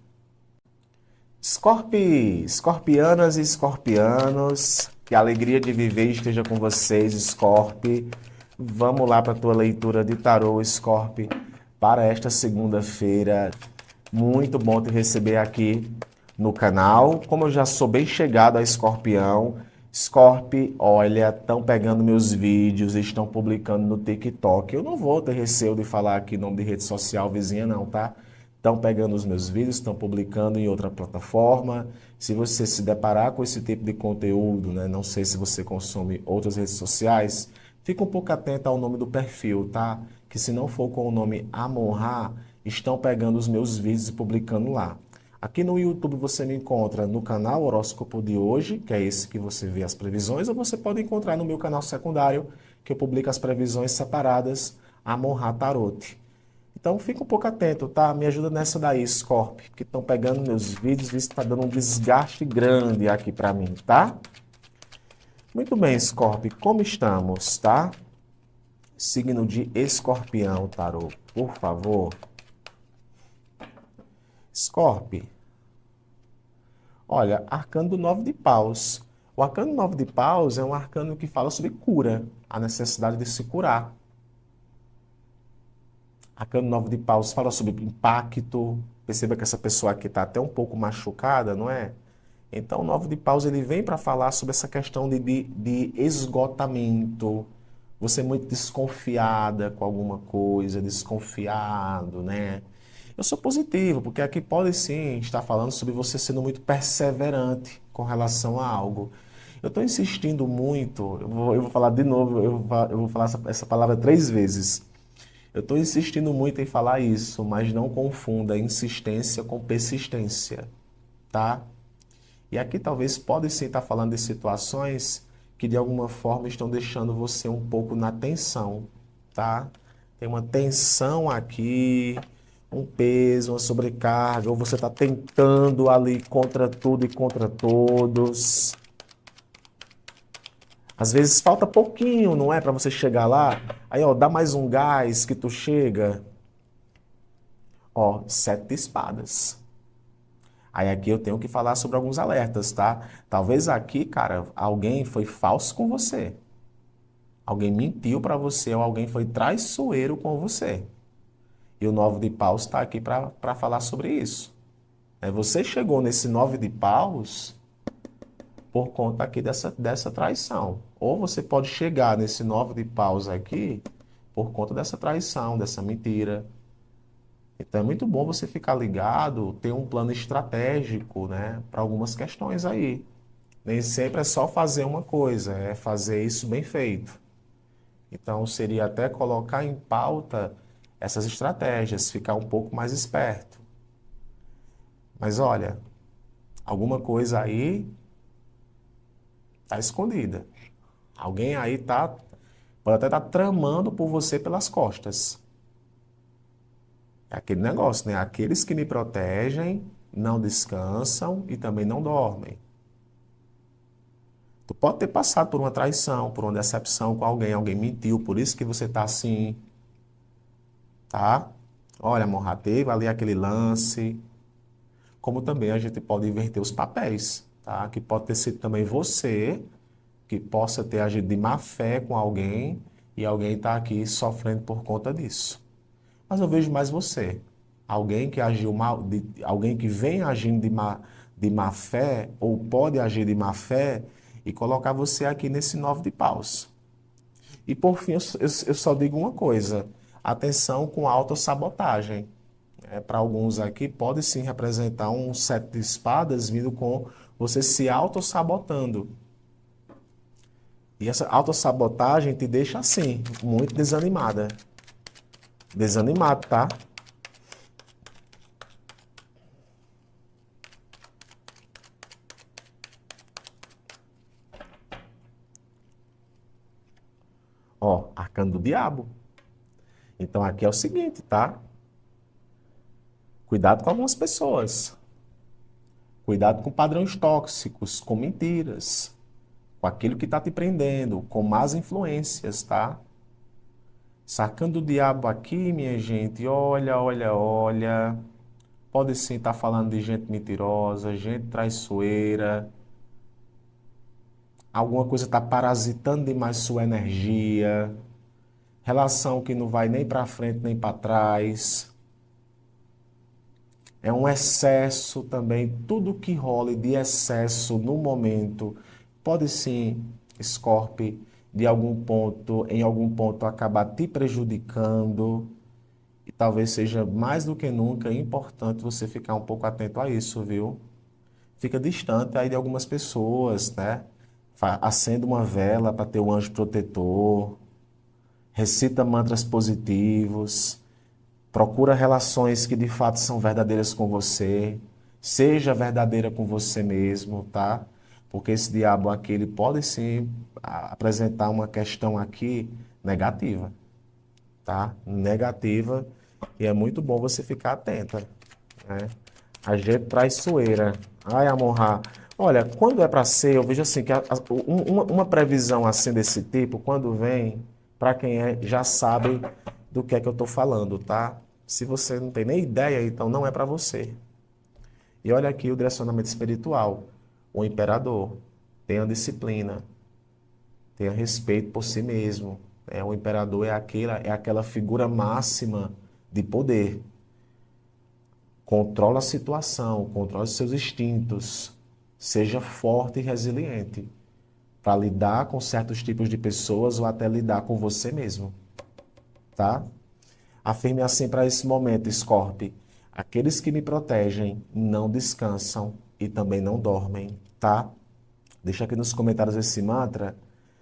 S1: Escorpianas e escorpianos, que a alegria de viver esteja com vocês, Escorpi. Vamos lá para a tua leitura de tarô, Escorpi, para esta segunda-feira. Muito bom te receber aqui no canal. Como eu já sou bem chegado a Escorpião, Scorpi, olha, estão pegando meus vídeos, estão publicando no TikTok. Eu não vou ter receio de falar aqui em nome de rede social vizinha, não, tá? Estão pegando os meus vídeos, estão publicando em outra plataforma. Se você se deparar com esse tipo de conteúdo, né, não sei se você consome outras redes sociais, fica um pouco atento ao nome do perfil, tá? Que se não for com o nome Amon-Ra, estão pegando os meus vídeos e publicando lá. Aqui no YouTube você me encontra no canal Horóscopo de Hoje, que é esse que você vê as previsões, ou você pode encontrar no meu canal secundário, que eu publico as previsões separadas, Amon-Ra Tarot. Então fica um pouco atento, tá? Me ajuda nessa daí, Scorp, que estão pegando meus vídeos, visto que está dando um desgaste grande aqui para mim, tá? Muito bem, Scorp, como estamos, tá? Signo de Escorpião, Tarô, por favor. Scorp, olha, arcano do 9 de paus. O arcano 9 de paus é um arcano que fala sobre cura, a necessidade de se curar. Arcano 9 de paus fala sobre impacto. Perceba que essa pessoa aqui está até um pouco machucada, não é? Então, o 9 de paus ele vem para falar sobre essa questão de esgotamento. Você é muito desconfiada com alguma coisa, desconfiado, né? Eu sou positivo, porque aqui pode sim estar falando sobre você sendo muito perseverante com relação a algo. Eu estou insistindo muito, eu vou falar de novo, eu vou falar essa palavra 3 vezes. Eu estou insistindo muito em falar isso, mas não confunda insistência com persistência, tá? E aqui talvez pode sim estar falando de situações que de alguma forma estão deixando você um pouco na tensão, tá? Tem uma tensão aqui, um peso, uma sobrecarga, ou você está tentando ali contra tudo e contra todos. Às vezes falta pouquinho, não é, para você chegar lá. Aí, ó, dá mais um gás que tu chega. Ó, 7 de espadas. Aí aqui eu tenho que falar sobre alguns alertas, tá? Talvez aqui, cara, alguém foi falso com você. Alguém mentiu para você ou alguém foi traiçoeiro com você. E o 9 de paus está aqui para falar sobre isso. Você chegou nesse 9 de paus por conta aqui dessa traição. Ou você pode chegar nesse 9 de paus aqui por conta dessa traição, dessa mentira. Então é muito bom você ficar ligado, ter um plano estratégico, né, para algumas questões aí. Nem sempre é só fazer uma coisa, é fazer isso bem feito. Então seria até colocar em pauta essas estratégias, ficar um pouco mais esperto. Mas olha, alguma coisa aí está escondida. Alguém aí pode até estar tramando por você pelas costas. É aquele negócio, né? Aqueles que me protegem não descansam e também não dormem. Tu pode ter passado por uma traição, por uma decepção com alguém mentiu, por isso que você está assim, tá? Olha, amor, teve ali aquele lance. Como também a gente pode inverter os papéis. tá? Que pode ter sido também você, que possa ter agido de má fé com alguém e alguém está aqui sofrendo por conta disso. Mas eu vejo mais você, alguém que agiu mal, alguém que vem agindo de má fé ou pode agir de má fé e colocar você aqui nesse 9 de paus. E por fim, eu só digo uma coisa: atenção com a autossabotagem. Para alguns aqui, pode sim representar um 7 de espadas vindo com você se autossabotando. E essa autossabotagem te deixa assim, muito desanimada. Desanimado, tá? Ó, arcano do diabo. Então aqui é o seguinte, tá? Cuidado com algumas pessoas. Cuidado com padrões tóxicos, com mentiras, com aquilo que está te prendendo, com más influências, tá? Sacando o diabo aqui, minha gente, olha, olha, olha. Pode sim estar falando de gente mentirosa, gente traiçoeira. Alguma coisa está parasitando demais sua energia. Relação que não vai nem para frente nem para trás. É um excesso também, tudo que role de excesso no momento pode sim, Scorpio, em algum ponto acabar te prejudicando e talvez seja mais do que nunca importante você ficar um pouco atento a isso, viu? Fica distante aí de algumas pessoas, né? Acenda uma vela para ter o anjo protetor, recita mantras positivos. Procura relações que de fato são verdadeiras com você. Seja verdadeira com você mesmo, tá? Porque esse diabo aqui, ele pode sim apresentar uma questão aqui negativa, tá? Negativa. E é muito bom você ficar atenta, né? A gente traiçoeira. Ai, Amorra. Olha, quando é para ser, eu vejo assim, que uma previsão assim desse tipo, quando vem, para quem já sabe do que é que eu estou falando, tá? Se você não tem nem ideia, então não é para você. E olha aqui o direcionamento espiritual. O imperador. Tenha disciplina. Tenha respeito por si mesmo. O imperador é aquela figura máxima de poder. Controla a situação, controle os seus instintos. Seja forte e resiliente para lidar com certos tipos de pessoas ou até lidar com você mesmo. Tá? Afirme assim para esse momento, Scorpio: aqueles que me protegem não descansam e também não dormem, tá? Deixa aqui nos comentários esse mantra,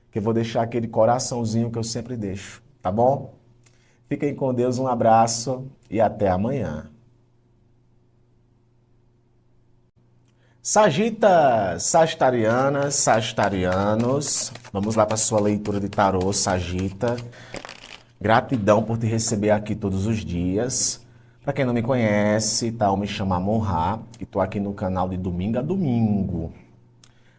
S1: que eu vou deixar aquele coraçãozinho que eu sempre deixo, tá bom? Fiquem com Deus, um abraço e até amanhã. Sagitas, sagitarianas, sagitarianos, vamos lá para a sua leitura de tarô, Sagita. Gratidão por te receber aqui todos os dias. Para quem não me conhece, tá, eu me chamo Amon-Ra e estou aqui no canal de domingo a domingo.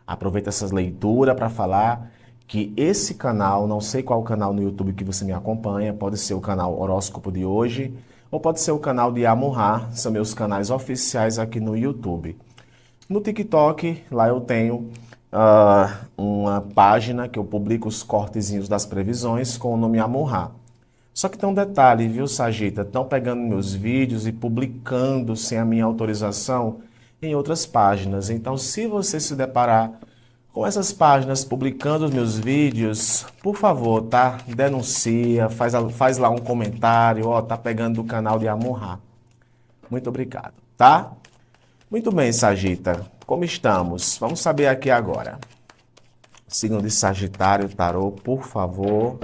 S1: Aproveita essas leituras para falar que esse canal, não sei qual canal no YouTube que você me acompanha, pode ser o canal Horóscopo de Hoje ou pode ser o canal de Amon-Ra, são meus canais oficiais aqui no YouTube. No TikTok, lá eu tenho uma página que eu publico os cortezinhos das previsões com o nome Amon-Ra. Só que tem um detalhe, viu, Sagita? Estão pegando meus vídeos e publicando sem a minha autorização em outras páginas. Então, se você se deparar com essas páginas publicando os meus vídeos, por favor, tá? Denuncia, faz lá um comentário, ó, tá pegando do canal de Amon-Ra. Muito obrigado, tá? Muito bem, Sagita. Como estamos? Vamos saber aqui agora. Signo de Sagitário, tarô, por favor.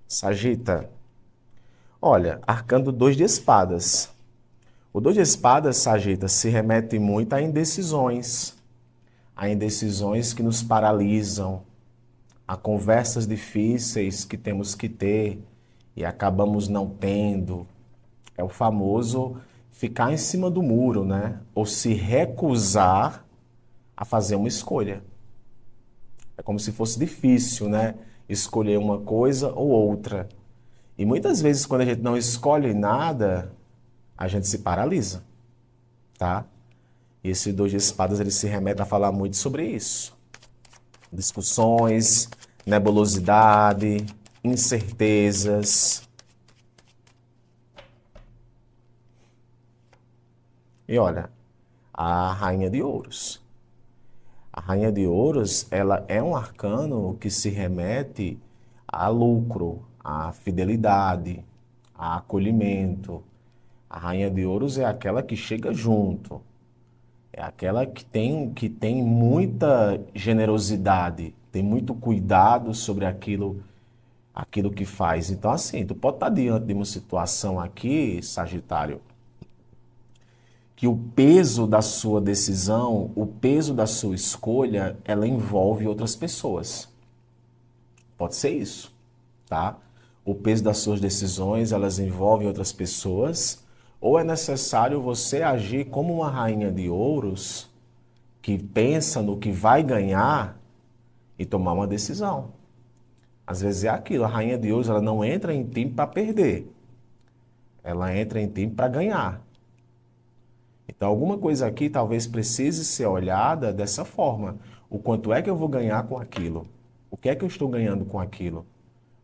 S1: Sagita. Olha, arcano 2 de espadas. O 2 de espadas, Sagita, se remete muito a indecisões. A indecisões que nos paralisam. A conversas difíceis que temos que ter e acabamos não tendo. É o famoso ficar em cima do muro, né? Ou se recusar a fazer uma escolha. É como se fosse difícil, né? Escolher uma coisa ou outra. E muitas vezes, quando a gente não escolhe nada, a gente se paralisa, tá? E esse 2 de espadas, ele se remete a falar muito sobre isso. Discussões, nebulosidade, incertezas. E olha, a Rainha de Ouros. A Rainha de Ouros, ela é um arcano que se remete a lucro, a fidelidade, a acolhimento. A Rainha de Ouros é aquela que chega junto, é aquela que tem muita generosidade, tem muito cuidado sobre aquilo que faz. Então, assim, tu pode estar diante de uma situação aqui, Sagitário, que o peso da sua decisão, o peso da sua escolha, ela envolve outras pessoas. Pode ser isso, tá? O peso das suas decisões, elas envolvem outras pessoas, ou é necessário você agir como uma rainha de ouros que pensa no que vai ganhar e tomar uma decisão. Às vezes é aquilo, a rainha de ouros, ela não entra em time para perder. Ela entra em time para ganhar. Então, alguma coisa aqui talvez precise ser olhada dessa forma. O quanto é que eu vou ganhar com aquilo? O que é que eu estou ganhando com aquilo?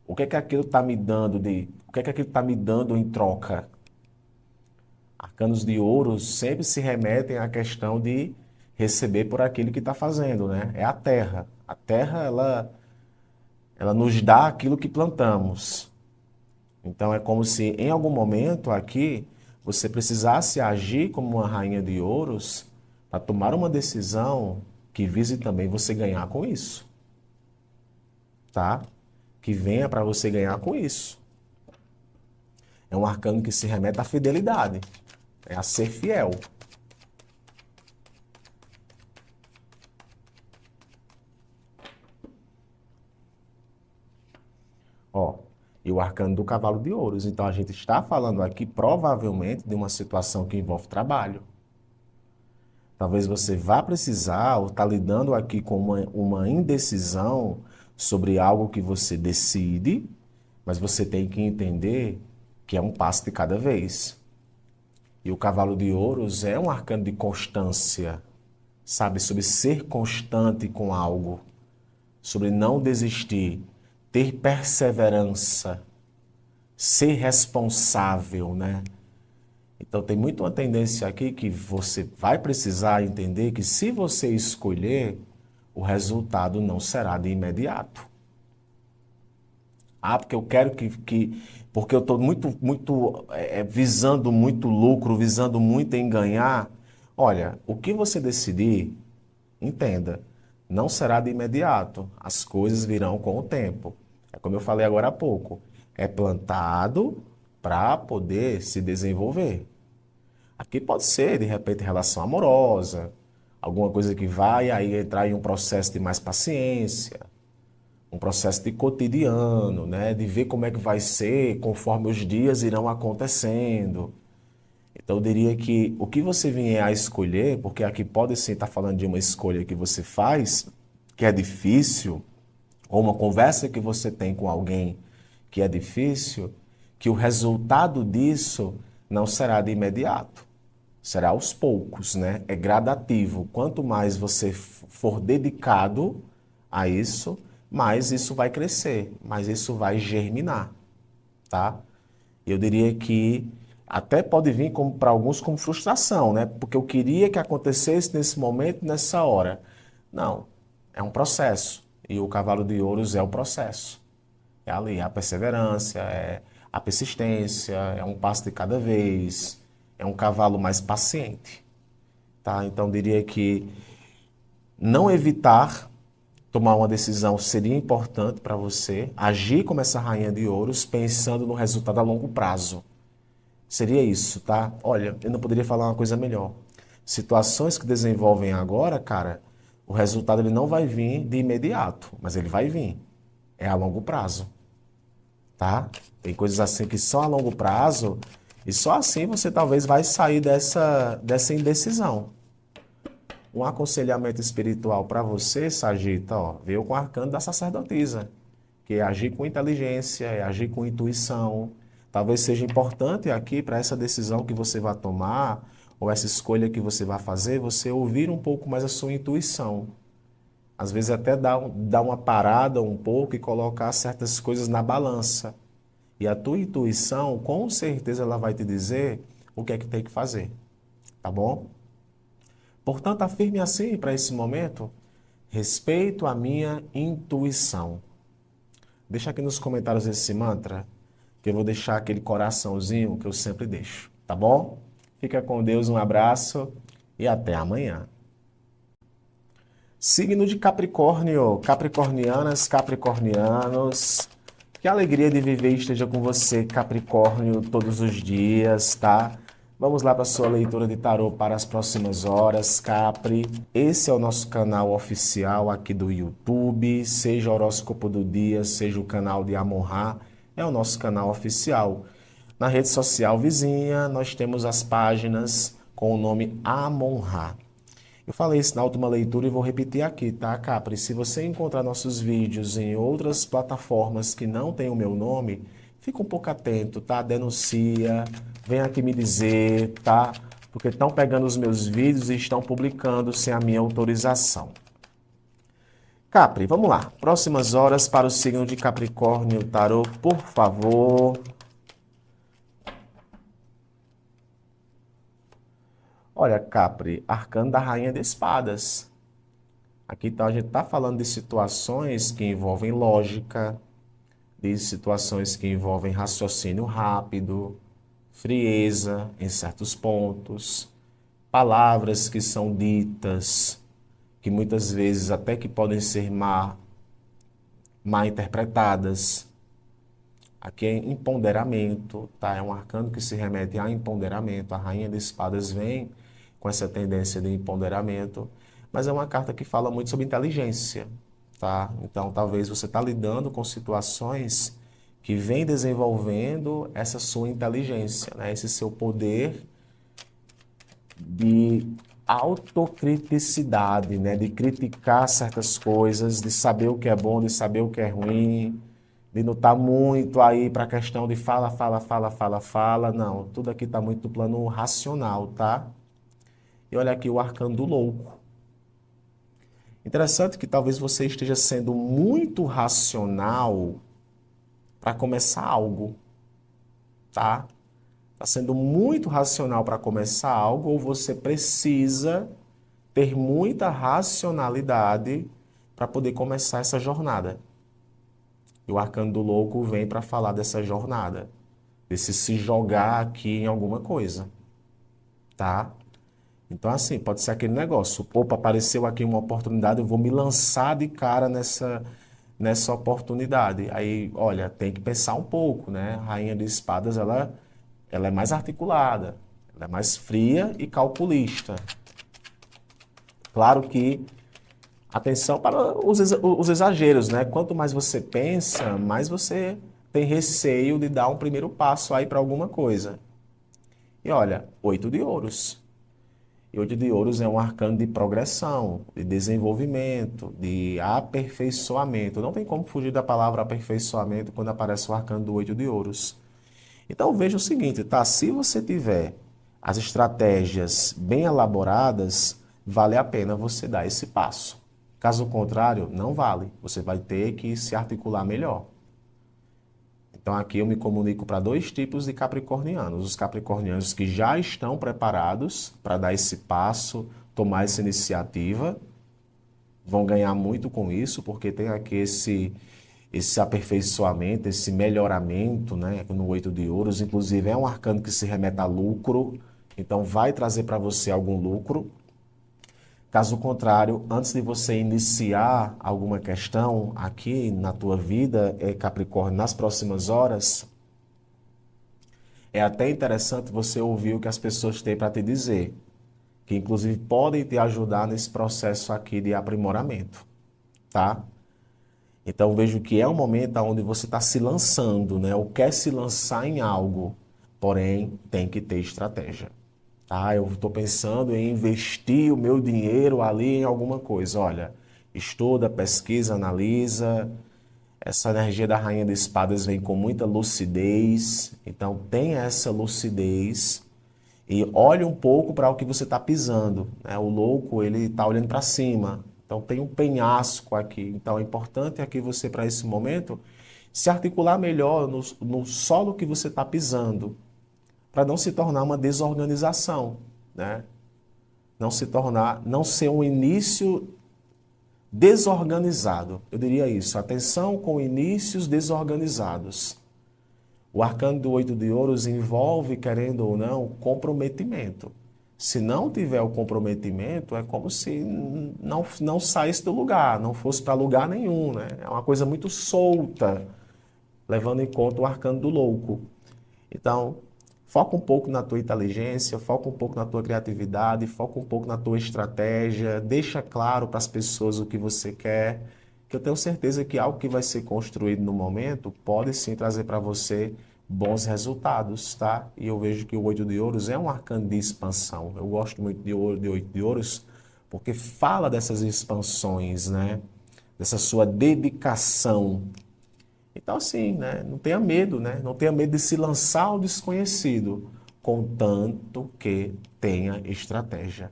S1: O que é que aquilo está me dando o que é que aquilo está me dando em troca? Arcanos de ouro sempre se remetem à questão de receber por aquilo que está fazendo, né? É a terra. A terra, ela nos dá aquilo que plantamos. Então, é como se em algum momento aqui você precisasse agir como uma rainha de ouros para tomar uma decisão que vise também você ganhar com isso. Tá? Que venha para você ganhar com isso. É um arcano que se remete à fidelidade, é a ser fiel. Ó, e o arcano do cavalo de ouros. Então a gente está falando aqui provavelmente de uma situação que envolve trabalho. Talvez você vá precisar ou está lidando aqui com uma indecisão sobre algo que você decide, mas você tem que entender que é um passo de cada vez. E o cavalo de ouros é um arcano de constância, sabe? Sobre ser constante com algo, sobre não desistir, ter perseverança, ser responsável, né? Então tem muito uma tendência aqui que você vai precisar entender que se você escolher, o resultado não será de imediato. Ah, porque eu quero porque eu estou visando muito lucro, visando muito em ganhar. Olha, o que você decidir, entenda, não será de imediato. As coisas virão com o tempo. É como eu falei agora há pouco. É plantado para poder se desenvolver. Aqui pode ser, de repente, relação amorosa, alguma coisa que vai aí entrar em um processo de mais paciência, um processo de cotidiano, né? De ver como é que vai ser conforme os dias irão acontecendo. Então, eu diria que o que você vier a escolher, porque aqui pode sim estar falando de uma escolha que você faz, que é difícil, ou uma conversa que você tem com alguém que é difícil, que o resultado disso não será de imediato. Será aos poucos, né? É gradativo. Quanto mais você for dedicado a isso, mais isso vai crescer, mais isso vai germinar, tá? Eu diria que até pode vir para alguns como frustração, né? Porque eu queria que acontecesse nesse momento, nessa hora. Não, é um processo. E o cavalo de ouros é o processo. É ali, a perseverança, é a persistência, é um passo de cada vez, é um cavalo mais paciente, tá? Então, diria que não evitar tomar uma decisão seria importante para você, agir como essa rainha de ouros, pensando no resultado a longo prazo. Seria isso, tá? Olha, eu não poderia falar uma coisa melhor. Situações que desenvolvem agora, cara, o resultado ele não vai vir de imediato, mas ele vai vir. É a longo prazo, tá? Tem coisas assim que só a longo prazo, e só assim você talvez vai sair dessa indecisão. Um aconselhamento espiritual para você, Sagita, ó, veio com o arcano da sacerdotisa, que é agir com inteligência, é agir com intuição. Talvez seja importante aqui para essa decisão que você vai tomar, ou essa escolha que você vai fazer, você ouvir um pouco mais a sua intuição. Às vezes até dar uma parada um pouco e colocar certas coisas na balança. E a tua intuição, com certeza, ela vai te dizer o que é que tem que fazer, tá bom? Portanto, afirme assim para esse momento: respeito a minha intuição. Deixa aqui nos comentários esse mantra, que eu vou deixar aquele coraçãozinho que eu sempre deixo, tá bom? Fica com Deus, um abraço e até amanhã. Signo de Capricórnio, capricornianas, capricornianos, que a alegria de viver esteja com você, Capricórnio, todos os dias, tá? Vamos lá para a sua leitura de tarô para as próximas horas, Capri. Esse é o nosso canal oficial aqui do YouTube, seja o horóscopo do dia, seja o canal de Amon-Ra, é o nosso canal oficial. Na rede social vizinha, nós temos as páginas com o nome Amon-Ra. Eu falei isso na última leitura e vou repetir aqui, tá, Capri? Se você encontrar nossos vídeos em outras plataformas que não tem o meu nome, fica um pouco atento, tá? Denuncia, vem aqui me dizer, tá? Porque estão pegando os meus vídeos e estão publicando sem a minha autorização. Capri, vamos lá. Próximas horas para o signo de Capricórnio, tarô, por favor. Olha, Capri, arcano da Rainha de Espadas. Aqui então a gente está falando de situações que envolvem lógica, de situações que envolvem raciocínio rápido, frieza em certos pontos, palavras que são ditas, que muitas vezes até que podem ser mal interpretadas. Aqui é empoderamento, tá? É um arcano que se remete a empoderamento. A Rainha de Espadas vem com essa tendência de empoderamento, mas é uma carta que fala muito sobre inteligência, tá? Então, talvez você está lidando com situações que vem desenvolvendo essa sua inteligência, né? Esse seu poder de autocriticidade, né? De criticar certas coisas, de saber o que é bom, de saber o que é ruim, de não estar muito aí para a questão de fala, fala, fala, fala, fala. Não, tudo aqui está muito no plano racional, tá? E olha aqui o arcano do louco. Interessante que talvez você esteja sendo muito racional para começar algo, tá? Está sendo muito racional para começar algo ou você precisa ter muita racionalidade para poder começar essa jornada. E o arcano do louco vem para falar dessa jornada, desse se jogar aqui em alguma coisa, tá? Então, assim, pode ser aquele negócio. Opa, apareceu aqui uma oportunidade, eu vou me lançar de cara nessa oportunidade. Aí, olha, tem que pensar um pouco, né? A Rainha de Espadas, ela é mais articulada, ela é mais fria e calculista. Claro que, atenção para os exageros, né? Quanto mais você pensa, mais você tem receio de dar um primeiro passo aí para alguma coisa. E olha, 8 de ouros. E 8 de ouros é um arcano de progressão, de desenvolvimento, de aperfeiçoamento. Não tem como fugir da palavra aperfeiçoamento quando aparece o arcano do 8 de ouros. Então veja o seguinte, tá? Se você tiver as estratégias bem elaboradas, vale a pena você dar esse passo. Caso contrário, não vale. Você vai ter que se articular melhor. Então aqui eu me comunico para dois tipos de capricornianos. Os capricornianos que já estão preparados para dar esse passo, tomar essa iniciativa, vão ganhar muito com isso, porque tem aqui esse aperfeiçoamento, esse melhoramento, né, no 8 de ouros. Inclusive é um arcano que se remete a lucro, então vai trazer para você algum lucro. Caso contrário, antes de você iniciar alguma questão aqui na tua vida, Capricórnio, nas próximas horas, é até interessante você ouvir o que as pessoas têm para te dizer, que inclusive podem te ajudar nesse processo aqui de aprimoramento, tá? Então vejo que é um momento onde você está se lançando, né? Ou quer se lançar em algo, porém tem que ter estratégia. Ah, eu estou pensando em investir o meu dinheiro ali em alguma coisa. Olha, estuda, pesquisa, analisa. Essa energia da Rainha de Espadas vem com muita lucidez. Então, tenha essa lucidez E olhe um pouco para o que você está pisando, né? O louco, ele está olhando para cima. Então tem um penhasco aqui. Então é importante aqui você, para esse momento, se articular melhor no solo que você está pisando, para não se tornar uma desorganização, né? Não ser um início desorganizado. Eu diria isso. Atenção com inícios desorganizados. O arcano do 8 de ouros envolve, querendo ou não, comprometimento. Se não tiver o comprometimento, é como se não saísse do lugar, não fosse para lugar nenhum, né? É uma coisa muito solta, levando em conta o arcano do louco. Então, foca um pouco na tua inteligência, foca um pouco na tua criatividade, foca um pouco na tua estratégia, deixa claro para as pessoas o que você quer, que eu tenho certeza que algo que vai ser construído no momento pode sim trazer para você bons resultados, tá? E eu vejo que o 8 de ouros é um arcano de expansão. Eu gosto muito de 8 de ouros porque fala dessas expansões, né? Dessa sua dedicação. Então, assim, né? Não tenha medo, né? Não tenha medo de se lançar ao desconhecido, contanto que tenha estratégia,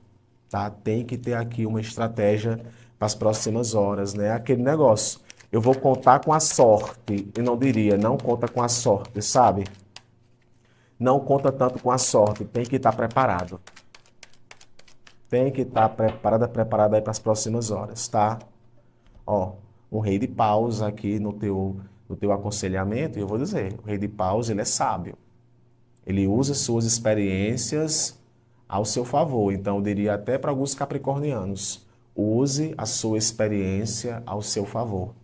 S1: tá? Tem que ter aqui uma estratégia para as próximas horas, né? Aquele negócio. Eu vou contar com a sorte. Eu não diria, não conta com a sorte, sabe? Não conta tanto com a sorte. Tem que estar preparado. Tem que estar preparado aí para as próximas horas, tá? Ó, um rei de paus aqui no teu aconselhamento, e eu vou dizer, o rei de paus, ele é sábio. Ele usa suas experiências ao seu favor. Então, eu diria até para alguns capricornianos, use a sua experiência ao seu favor.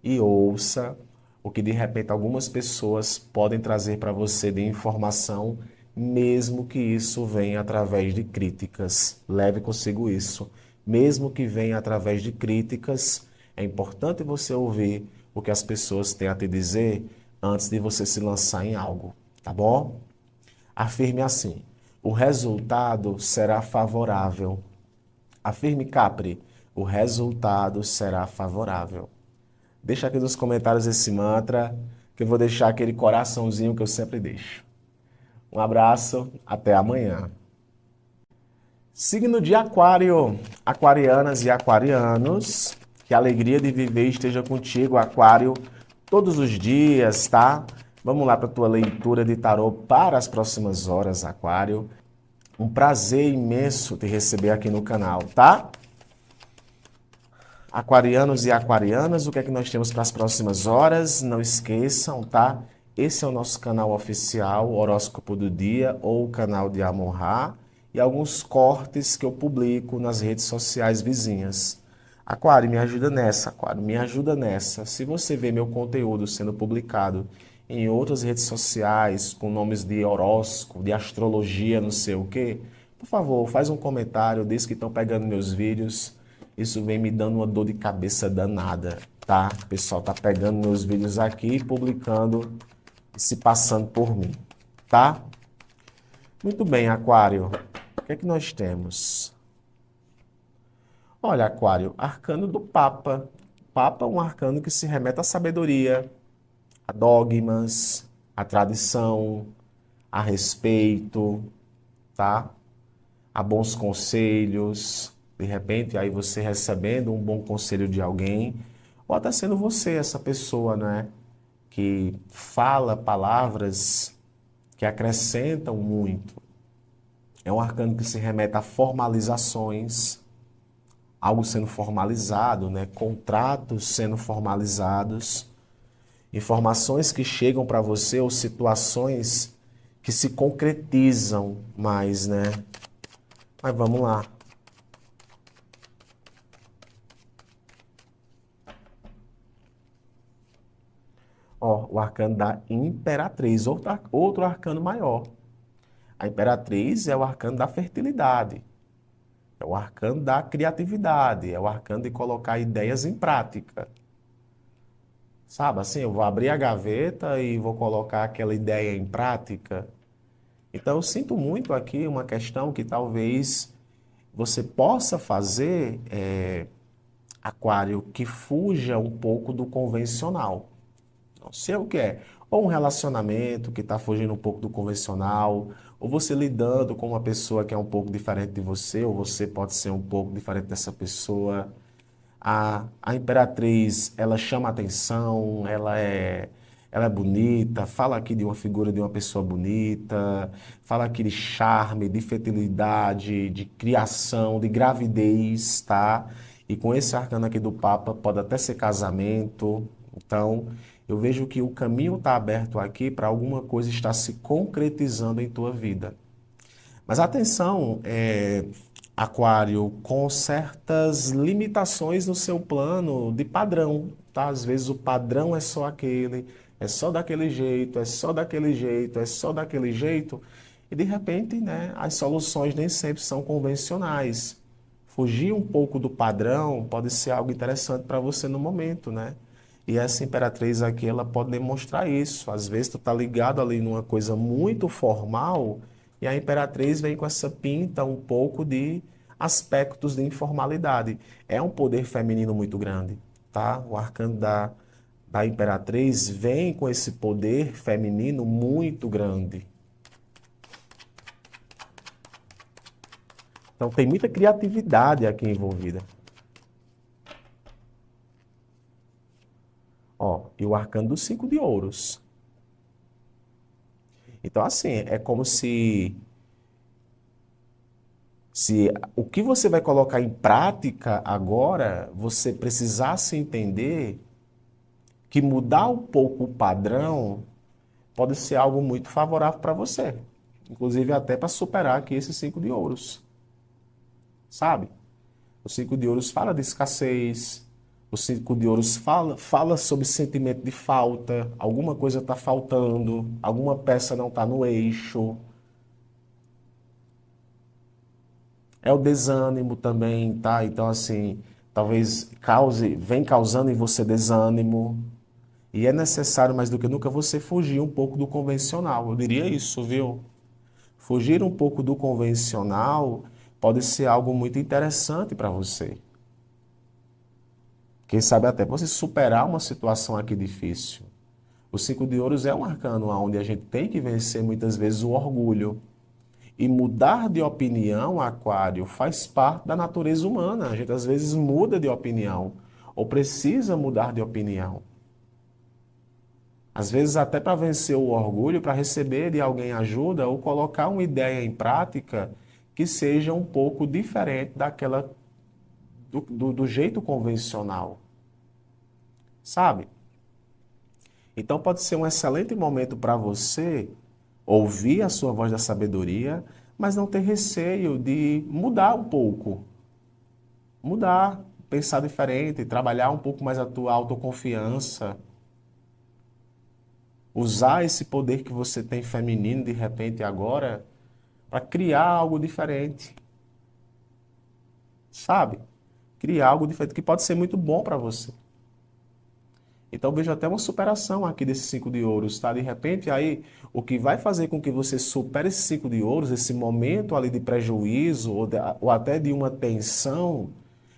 S1: E ouça o que de repente algumas pessoas podem trazer para você de informação, mesmo que isso venha através de críticas. Leve consigo isso. Mesmo que venha através de críticas, é importante você ouvir o que as pessoas têm a te dizer antes de você se lançar em algo, tá bom? Afirme assim: o resultado será favorável. Afirme, Capri, o resultado será favorável. Deixa aqui nos comentários esse mantra, que eu vou deixar aquele coraçãozinho que eu sempre deixo. Um abraço, até amanhã. Signo de Aquário, aquarianas e aquarianos, que a alegria de viver esteja contigo, Aquário, todos os dias, tá? Vamos lá para a tua leitura de tarô para as próximas horas, Aquário. Um prazer imenso te receber aqui no canal, tá? Aquarianos e aquarianas, o que é que nós temos para as próximas horas? Não esqueçam, tá? Esse é o nosso canal oficial, Horóscopo do Dia, ou o canal de Amon-Ra, e alguns cortes que eu publico nas redes sociais vizinhas. Aquário, me ajuda nessa, Aquário, me ajuda nessa. Se você vê meu conteúdo sendo publicado em outras redes sociais, com nomes de horóscopo, de astrologia, não sei o quê, por favor, faz um comentário, diz que estão pegando meus vídeos. Isso vem me dando uma dor de cabeça danada, tá? O pessoal tá pegando meus vídeos aqui, publicando e se passando por mim, tá? Muito bem, Aquário. O que é que nós temos? Olha, Aquário, arcano do Papa. Papa é um arcano que se remete à sabedoria, a dogmas, a tradição, a respeito, tá? A bons conselhos. De repente, aí você recebendo um bom conselho de alguém, ou até sendo você essa pessoa, né? Que fala palavras que acrescentam muito. É um arcano que se remete a formalizações, algo sendo formalizado, né? Contratos sendo formalizados, informações que chegam para você ou situações que se concretizam mais, né? Mas vamos lá. Ó, o arcano da Imperatriz, outro arcano maior. A Imperatriz é o arcano da fertilidade, é o arcano da criatividade, é o arcano de colocar ideias em prática. Sabe, assim, eu vou abrir a gaveta e vou colocar aquela ideia em prática. Então, eu sinto muito aqui uma questão que talvez você possa fazer, Aquário, que fuja um pouco do convencional. Não sei o que é. Ou um relacionamento que está fugindo um pouco do convencional, ou você lidando com uma pessoa que é um pouco diferente de você, ou você pode ser um pouco diferente dessa pessoa. A Imperatriz, ela chama atenção, ela é bonita, fala aqui de uma figura de uma pessoa bonita, fala aqui de charme, de fertilidade, de criação, de gravidez, tá? E com esse arcano aqui do Papa, pode até ser casamento. Então, eu vejo que o caminho está aberto aqui para alguma coisa estar se concretizando em tua vida. Mas atenção, Aquário, com certas limitações no seu plano de padrão, tá? Às vezes o padrão é só aquele, é só daquele jeito, é só daquele jeito, é só daquele jeito, e de repente, né, as soluções nem sempre são convencionais. Fugir um pouco do padrão pode ser algo interessante para você no momento, né? E essa imperatriz aqui, ela pode demonstrar isso. Às vezes tu tá ligado ali numa coisa muito formal e a imperatriz vem com essa pinta um pouco de aspectos de informalidade. É um poder feminino muito grande, tá? O arcano da imperatriz vem com esse poder feminino muito grande. Então tem muita criatividade aqui envolvida. Ó, e o arcano dos 5 de ouros. Então, assim, é como se o que você vai colocar em prática agora, você precisasse entender que mudar um pouco o padrão pode ser algo muito favorável para você. Inclusive até para superar aqui esses 5 de ouros. Sabe? O 5 de ouros fala de escassez. O 5 de ouros fala sobre sentimento de falta. Alguma coisa está faltando. Alguma peça não está no eixo. É o desânimo também, tá? Então, assim, talvez vem causando em você desânimo. E é necessário, mais do que nunca, você fugir um pouco do convencional. Eu diria isso, viu? Fugir um pouco do convencional pode ser algo muito interessante para você. Quem sabe até você superar uma situação aqui difícil. O 5 de ouros é um arcano onde a gente tem que vencer muitas vezes o orgulho. E mudar de opinião, Aquário, faz parte da natureza humana. A gente às vezes muda de opinião ou precisa mudar de opinião. Às vezes até para vencer o orgulho, para receber de alguém ajuda ou colocar uma ideia em prática que seja um pouco diferente daquela do jeito convencional. Sabe? Então pode ser um excelente momento para você ouvir a sua voz da sabedoria, mas não ter receio de mudar um pouco. Mudar, pensar diferente, trabalhar um pouco mais a tua autoconfiança. Usar esse poder que você tem feminino de repente agora para criar algo diferente. Sabe? Criar algo diferente que pode ser muito bom para você. Então vejo até uma superação aqui desses 5 de ouros, tá? De repente, aí, o que vai fazer com que você supere esses 5 de ouros, esse momento ali de prejuízo ou até de uma tensão,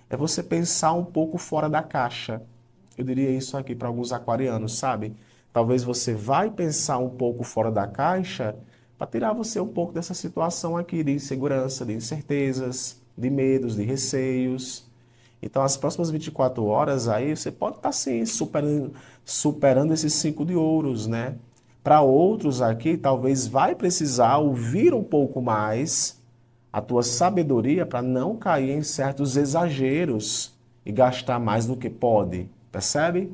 S1: é você pensar um pouco fora da caixa. Eu diria isso aqui para alguns aquarianos, sabe? Talvez você vai pensar um pouco fora da caixa para tirar você um pouco dessa situação aqui de insegurança, de incertezas, de medos, de receios. Então, as próximas 24 horas aí, você pode estar, sim, superando esses 5 de ouros, né? Para outros aqui, talvez vai precisar ouvir um pouco mais a tua sabedoria para não cair em certos exageros e gastar mais do que pode, percebe?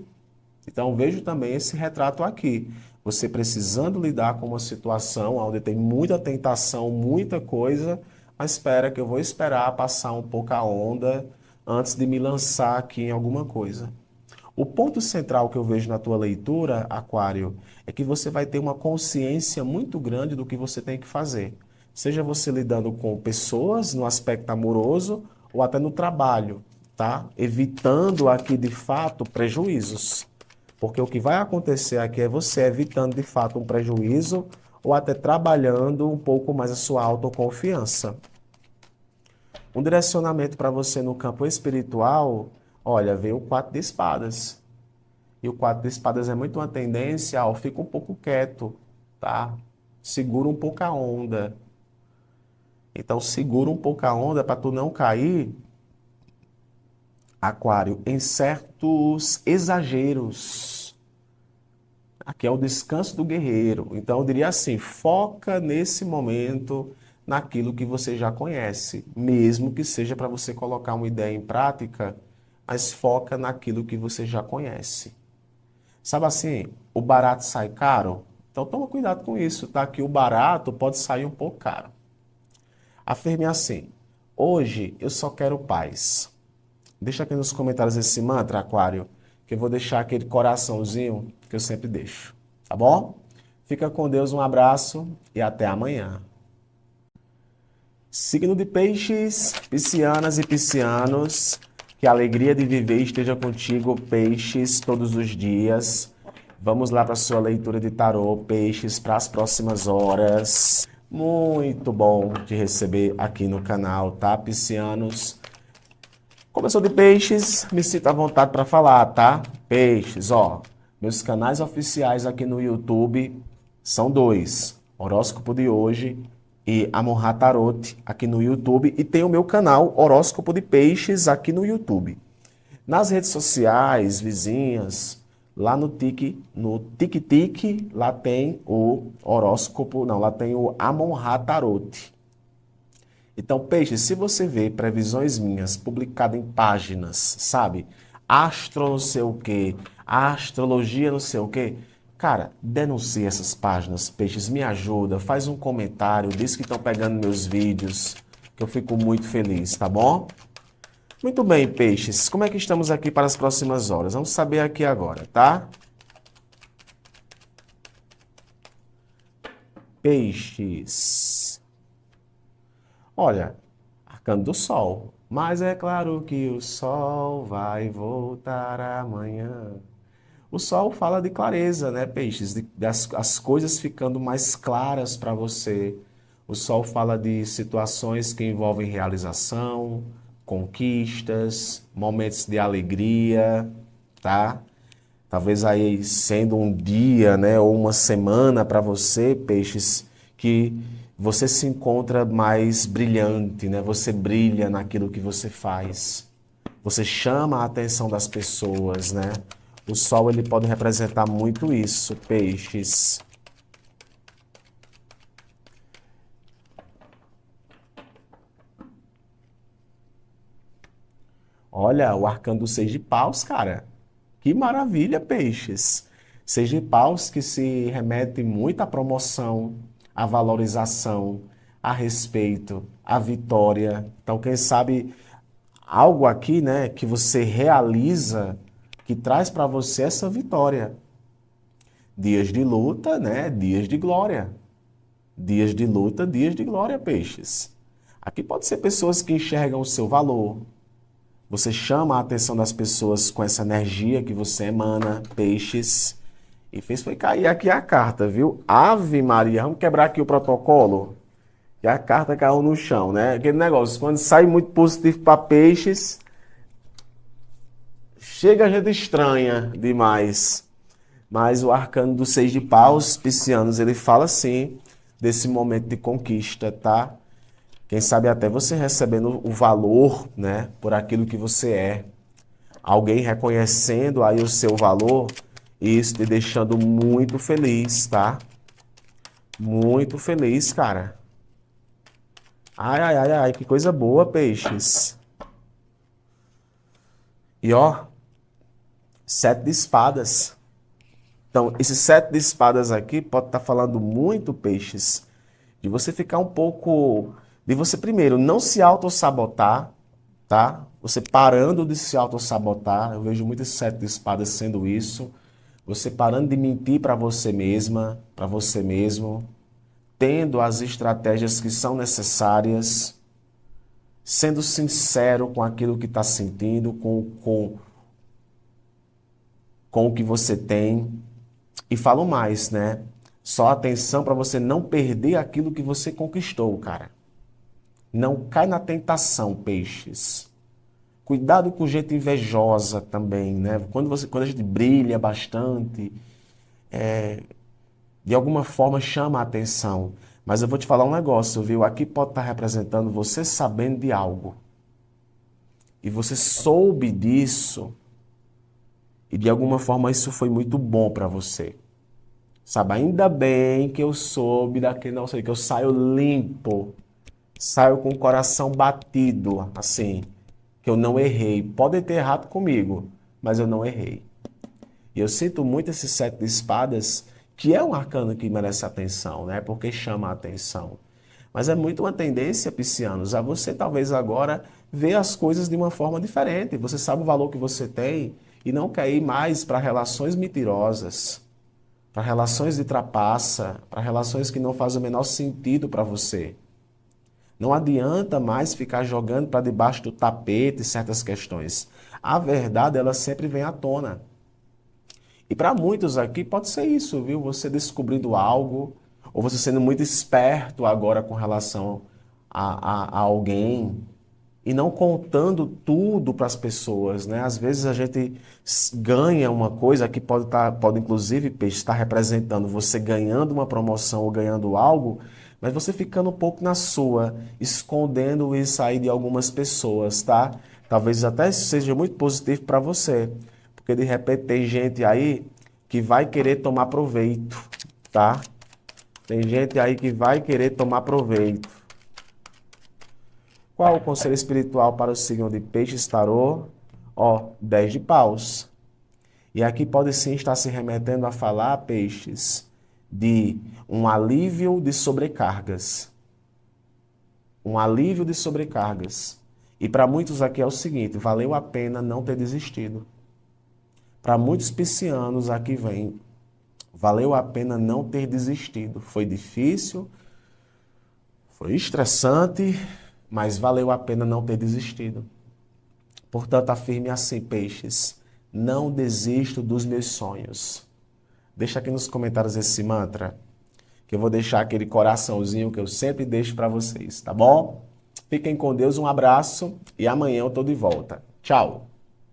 S1: Então, vejo também esse retrato aqui. Você precisando lidar com uma situação onde tem muita tentação, muita coisa, mas espera que eu vou esperar passar um pouco a onda antes de me lançar aqui em alguma coisa. O ponto central que eu vejo na tua leitura, Aquário, é que você vai ter uma consciência muito grande do que você tem que fazer. Seja você lidando com pessoas no aspecto amoroso ou até no trabalho, tá? Evitando aqui de fato prejuízos. Porque o que vai acontecer aqui é você evitando de fato um prejuízo ou até trabalhando um pouco mais a sua autoconfiança. Um direcionamento para você no campo espiritual, olha, veio o 4 de espadas. E o 4 de espadas é muito uma tendência ao fica um pouco quieto, tá? Segura um pouco a onda. Então segura um pouco a onda para tu não cair, Aquário, em certos exageros. Aqui é o descanso do guerreiro. Então eu diria assim, foca nesse momento naquilo que você já conhece, mesmo que seja para você colocar uma ideia em prática, mas foca naquilo que você já conhece. Sabe assim, o barato sai caro? Então toma cuidado com isso, tá? Que o barato pode sair um pouco caro. Afirme assim, hoje eu só quero paz. Deixa aqui nos comentários esse mantra, Aquário, que eu vou deixar aquele coraçãozinho que eu sempre deixo, tá bom? Fica com Deus, um abraço e até amanhã. Signo de Peixes, piscianas e piscianos, que a alegria de viver esteja contigo, Peixes, todos os dias. Vamos lá para a sua leitura de tarô, Peixes, para as próximas horas. Muito bom te receber aqui no canal, tá, piscianos? Como eu sou de Peixes, me sinto à vontade para falar, tá? Peixes, ó, meus canais oficiais aqui no YouTube são dois, Horóscopo de Hoje e Amon-Ra Tarot aqui no YouTube, e tem o meu canal Horóscopo de Peixes aqui no YouTube. Nas redes sociais, vizinhas, lá no TikTok, lá tem o horóscopo, não, lá tem o Amon-Ra Tarot. Então, Peixe, se você vê previsões minhas publicadas em páginas, sabe? Astro não sei o quê, astrologia não sei o quê. Cara, denuncie essas páginas, Peixes, me ajuda, faz um comentário, diz que estão pegando meus vídeos, que eu fico muito feliz, tá bom? Muito bem, Peixes, como é que estamos aqui para as próximas horas? Vamos saber aqui agora, tá? Peixes. Olha, arcano do Sol. Mas é claro que o Sol vai voltar amanhã. O Sol fala de clareza, né, Peixes? As coisas ficando mais claras para você. O Sol fala de situações que envolvem realização, conquistas, momentos de alegria, tá? Talvez aí sendo um dia, né, ou uma semana para você, Peixes, que você se encontra mais brilhante, né? Você brilha naquilo que você faz. Você chama a atenção das pessoas, né? O Sol ele pode representar muito isso, Peixes. Olha, o arcano do Seis de Paus, cara. Que maravilha, Peixes. Seis de Paus que se remete muito à promoção, à valorização, a respeito, à vitória. Então, quem sabe algo aqui, né, que você realiza, que traz para você essa vitória. Dias de luta, né, dias de glória. Dias de luta, dias de glória, Peixes. Aqui pode ser pessoas que enxergam o seu valor. Você chama a atenção das pessoas com essa energia que você emana, Peixes. E fez foi cair aqui a carta, viu? Ave Maria, vamos quebrar aqui o protocolo? E a carta caiu no chão, né? Aquele negócio, quando sai muito positivo para Peixes, chega a gente estranha demais. Mas o arcano do Seis de Paus, piscianos, ele fala assim, desse momento de conquista, tá? Quem sabe até você recebendo o valor, né, por aquilo que você é. Alguém reconhecendo aí o seu valor e isso te deixando muito feliz, tá? Muito feliz, cara. Ai, ai, ai, ai, que coisa boa, Peixes. E ó, 7 de espadas. Então, esse 7 de espadas aqui pode estar falando muito, Peixes, de você ficar um pouco... De você, primeiro, não se autossabotar, tá? Você parando de se autossabotar. Eu vejo muito esse 7 de espadas sendo isso. Você parando de mentir para você mesma, para você mesmo. Tendo as estratégias que são necessárias. Sendo sincero com aquilo que está sentindo, com o que você tem. E falo mais, né? Só atenção para você não perder aquilo que você conquistou, cara. Não cai na tentação, Peixes. Cuidado com gente invejosa também, né? Quando a gente brilha bastante, de alguma forma chama a atenção. Mas eu vou te falar um negócio, viu? Aqui pode estar representando você sabendo de algo. E você soube disso, e de alguma forma isso foi muito bom para você. Sabe, ainda bem que eu soube daquele, não sei, que eu saio limpo, saio com o coração batido, assim, que eu não errei. Pode ter errado comigo, mas eu não errei. E eu sinto muito esse sete de espadas, que é um arcano que merece atenção, né? Porque chama a atenção. Mas é muito uma tendência, piscianos, a você talvez agora ver as coisas de uma forma diferente. Você sabe o valor que você tem e não quer ir mais para relações mentirosas, para relações de trapaça, para relações que não fazem o menor sentido para você. Não adianta mais ficar jogando para debaixo do tapete certas questões. A verdade, ela sempre vem à tona. E para muitos aqui pode ser isso, viu? Você descobrindo algo, ou você sendo muito esperto agora com relação a alguém, e não contando tudo para as pessoas, né? Às vezes a gente ganha uma coisa que pode inclusive Peixe, estar representando você ganhando uma promoção ou ganhando algo, mas você ficando um pouco na sua, escondendo isso aí de algumas pessoas, tá? Talvez até isso seja muito positivo para você, porque de repente tem gente aí que vai querer tomar proveito, tá? Tem gente aí que vai querer tomar proveito. Qual o conselho espiritual para o signo de Peixes, tarô? Ó, 10 de paus. E aqui pode sim estar se remetendo a falar, Peixes, de um alívio de sobrecargas. Um alívio de sobrecargas. E para muitos aqui é o seguinte, valeu a pena não ter desistido. Para muitos piscianos aqui vem, valeu a pena não ter desistido. Foi difícil, foi estressante, mas valeu a pena não ter desistido. Portanto, afirme assim, Peixes, não desisto dos meus sonhos. Deixa aqui nos comentários esse mantra, que eu vou deixar aquele coraçãozinho que eu sempre deixo para vocês, tá bom? Fiquem com Deus, um abraço e amanhã eu tô de volta. Tchau!